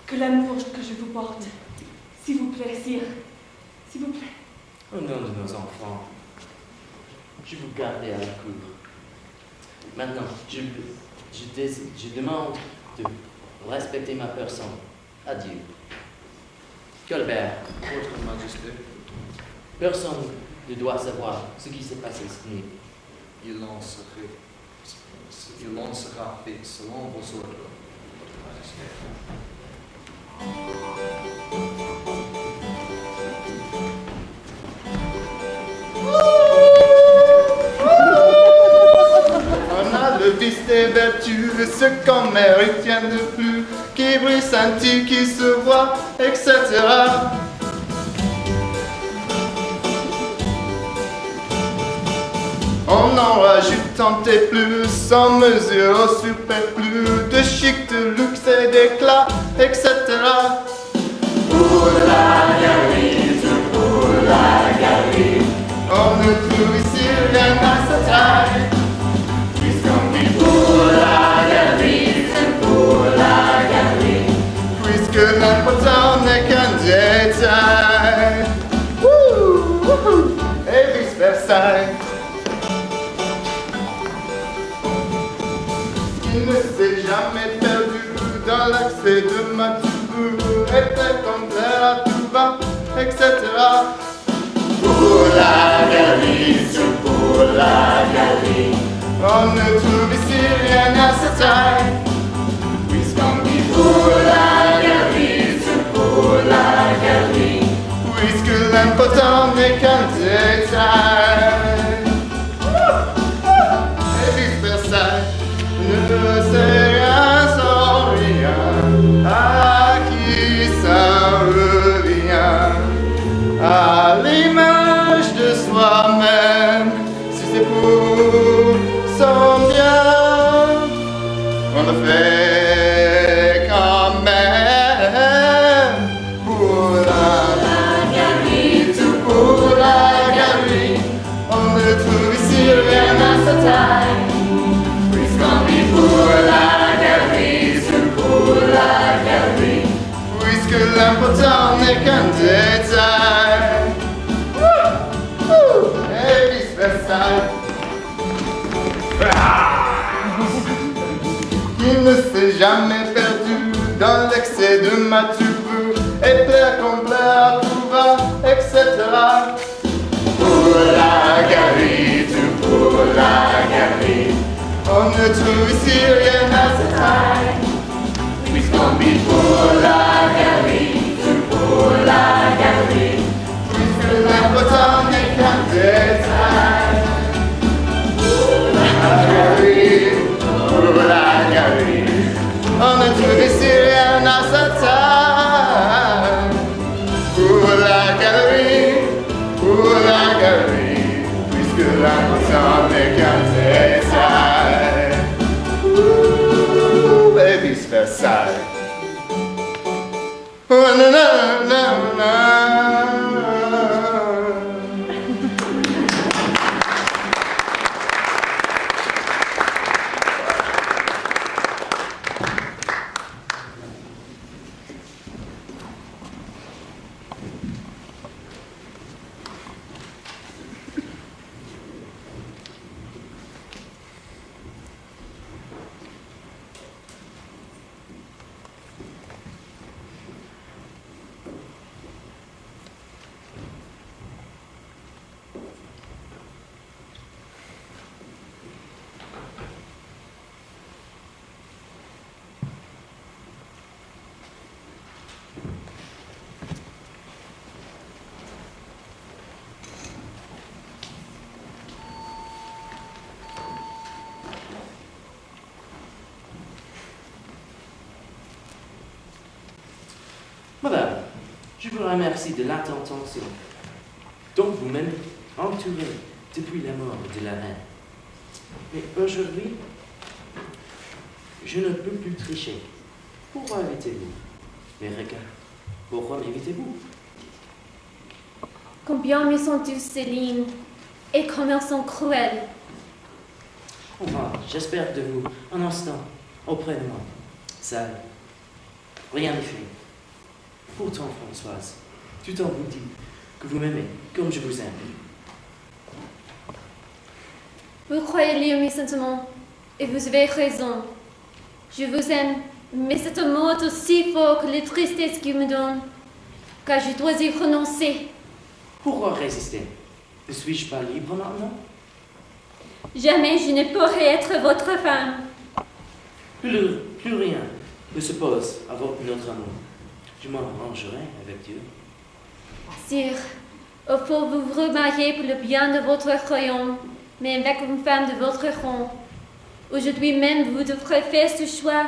que l'amour que je vous porte. S'il vous plaît, sire. S'il vous plaît. Au nom de nos enfants, je vous garde à la cour. Maintenant, je demande de respecter ma personne. Adieu. Colbert, Votre Majesté, personne ne doit savoir ce qui s'est passé cette nuit. il en sera fait selon vos ordres, Votre Majesté. On a le vice des vertus, ce qu'en mérite rien de plus, qui brille, scintille, qui se voit, etc. On en rajoute tant et plus, sans mesure au superflu, de chic, de luxe et d'éclat, etc. Pour la galerie, pour la galerie, on ne trouve ici rien à sa taille. Puisqu'on vit pour la galerie, c'est pour la galerie, puisque l'important n'est qu'un détail. Et vice versa. Il ne s'est jamais perdu dans l'accès de ma tour, était complet à tout va, etc. Pour la galerie, c'est pour la galerie, on ne trouve ici rien à sa taille. Puisqu'on vit pour la galerie, c'est pour la galerie, puisque l'important n'est qu'un détail. Et vice versa. Ne sais rien sans rien, à qui ça revient, à l'image de soi-même, si c'est pour son bien, on le fait quand même, pour la galerie, tout pour la galerie, on ne trouve ici rien à sa taille. Pour la galerie, c'est pour la galerie, puisque l'important n'est qu'un détail. Et vice versa. Il ne s'est jamais perdu dans l'excès de ma tube, et plaire complet à tout va, etc. Pour la galerie, tout pour la galerie, on ne trouve ici rien à sa taille. Puisqu'on vit pour la galerie, tout pour la galerie, puisque l'important n'est qu'un détail. Pour la galerie, on ne trouve ici rien à sa taille. Pour la galerie, puisque l'important n'est qu'un détail. Et vice versa. Na na na na. vous remercie de l'attention dont vous m'avez entouré depuis la mort de la reine. Mais aujourd'hui, je ne peux plus tricher. Pourquoi invitez-vous? Mais regarde, pourquoi m'invitez-vous? Combien me sont douces ces lignes et comme elles sont cruelles. Enfin, j'espère de vous un instant auprès de moi. Seul. Rien n'est fait. Pourtant, Françoise, tout en vous dit que vous m'aimez comme je vous aime. Vous croyez lire mes sentiments et vous avez raison. Je vous aime, mais cet amour est aussi fort que la tristesse qu'il me donne, car je dois y renoncer. Pourquoi résister? Ne suis-je pas libre maintenant? Jamais je ne pourrai être votre femme. Plus rien ne se pose avec notre amour. Je m'arrangerai avec Dieu. Sire, il faut vous remarier pour le bien de votre royaume, mais avec une femme de votre rang. Aujourd'hui même, vous devrez faire ce choix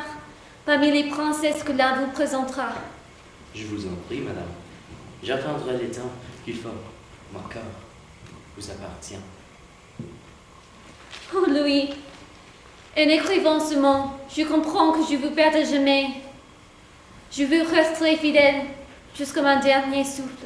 parmi les princesses que l'un vous présentera. Je vous en prie, madame. J'attendrai le temps qu'il faut. Mon cœur vous appartient. Oh Louis, en écrivant ce mot, je comprends que je vous perds à jamais. Je vous resterai fidèle jusqu'à mon dernier souffle.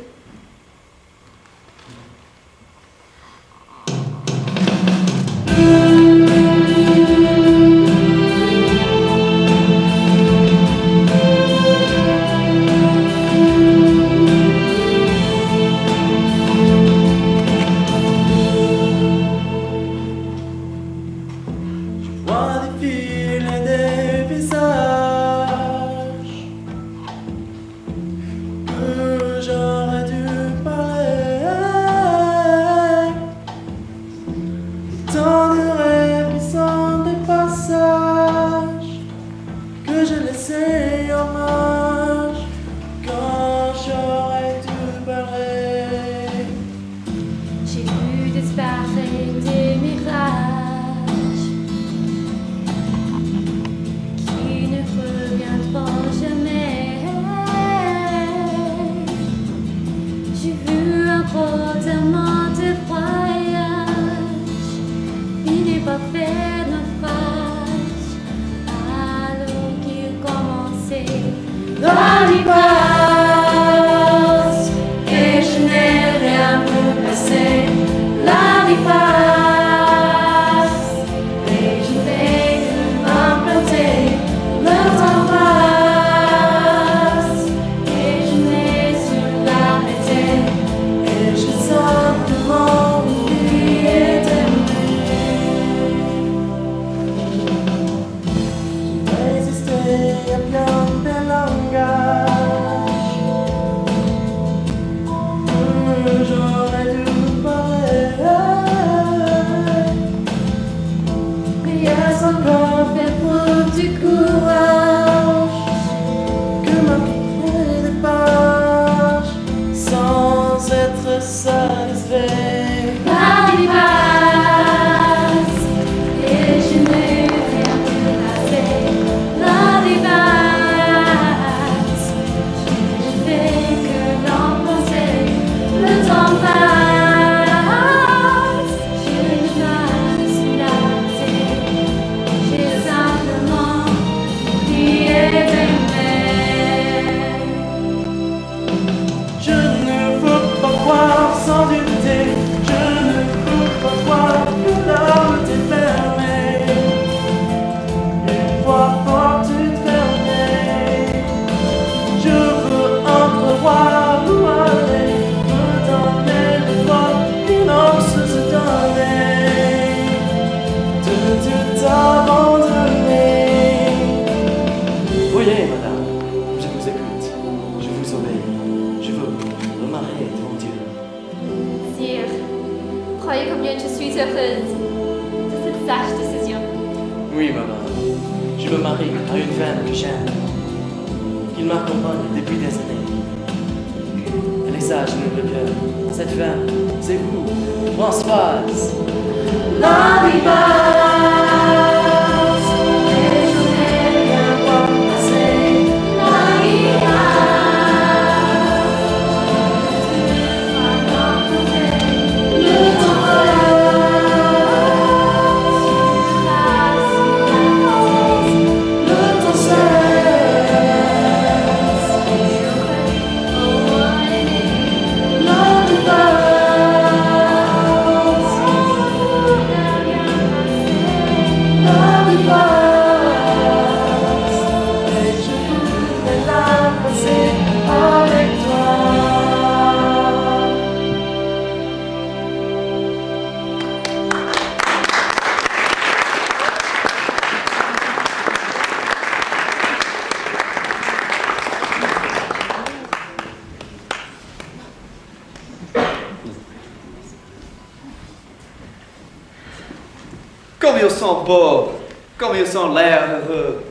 Comme ils sont beaux, comme ils ont l'air heureux.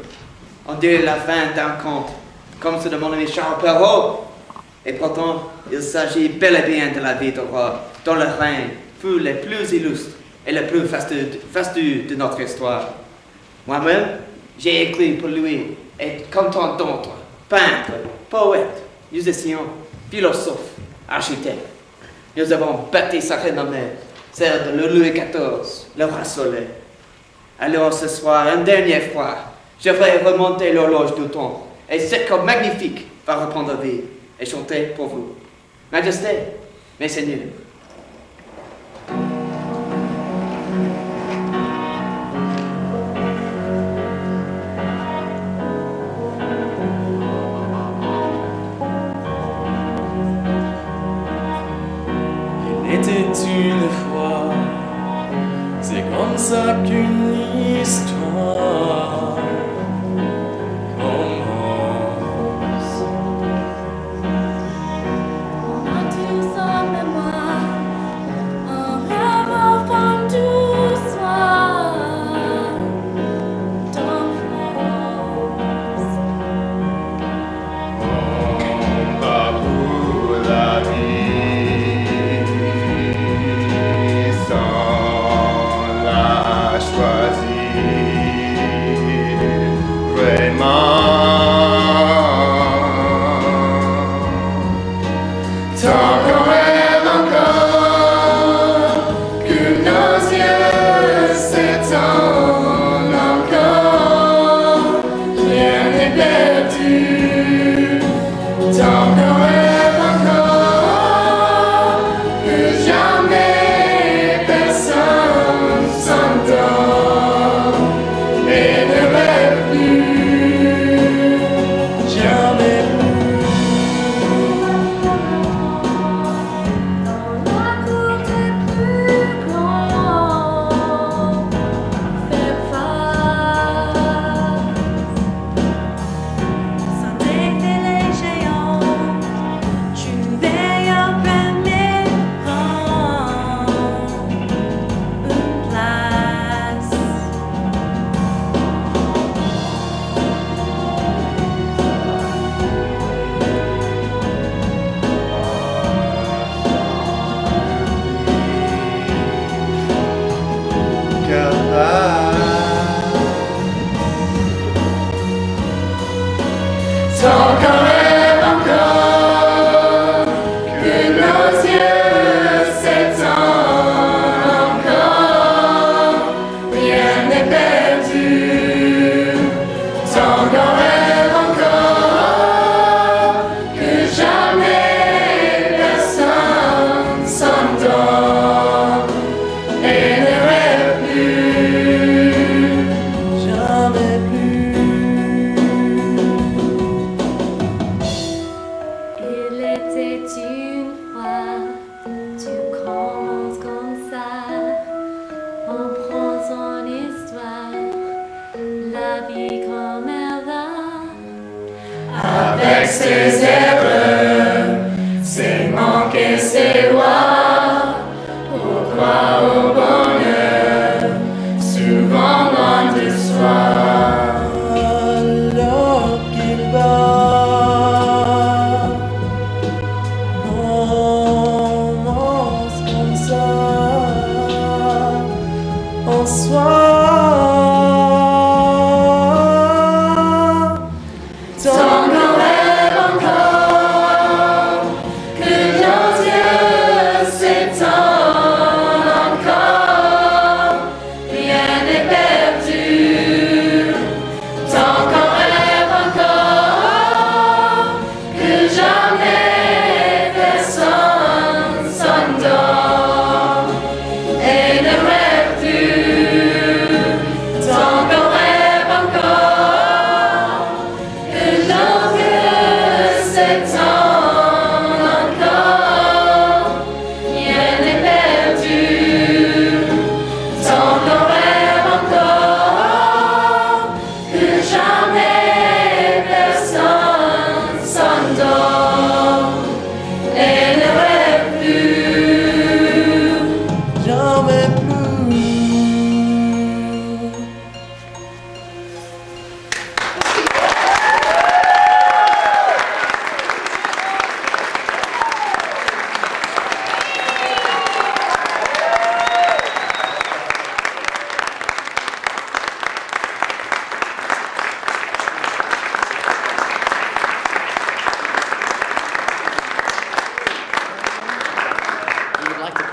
On dirait la fin d'un conte, comme ceux de mon ami Charles Perrault. Et pourtant, il s'agit bel et bien de la vie de roi, dont le règne fut le plus illustre et le plus fastueux de notre histoire. Moi-même, j'ai écrit pour lui, et comme tant d'autres, peintres, poètes, musiciens, philosophes, architectes. Nous avons bâti sa renommée, celle de Louis XIV, le roi soleil. Alors ce soir, une dernière fois, je vais remonter l'horloge du temps, et cette corps magnifique va reprendre vie et chanter pour vous. Majesté, mes seigneurs. Il était une fois, c'est comme ça qu'une histoire commence. On a tous en mémoire un rêve enfant tout soir d'enfance. On va pour la vie sans la choisir vraiment. Tant qu'on rêve encore, que nos yeux s'étendent encore, rien n'est perdu. Tant qu'on rêve encore, que jamais personne s'endort et ne rêve plus.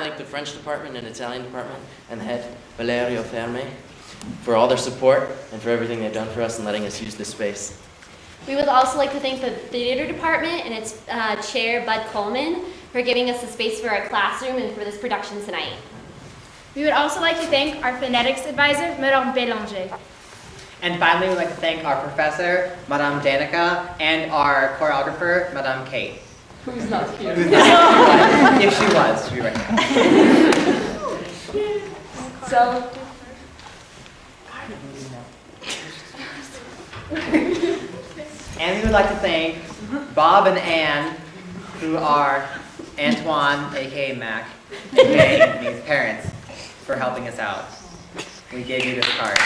thank the French department and Italian department and the head, Valerio Ferme, for all their support and for everything they've done for us and letting us use this space. We would also like to thank the theater department and its chair, Bud Coleman, for giving us the space for our classroom and for this production tonight. We would also like to thank our phonetics advisor, Madame Bélanger. And finally, we'd like to thank our professor, Madame Danica, and our choreographer, Madame Kate. Who's not here? If she was, she'd be right here. So, And we would like to thank Bob and Ann, who are Antoine, aka Mac, aka Anthony's parents, for helping us out. We gave you this card.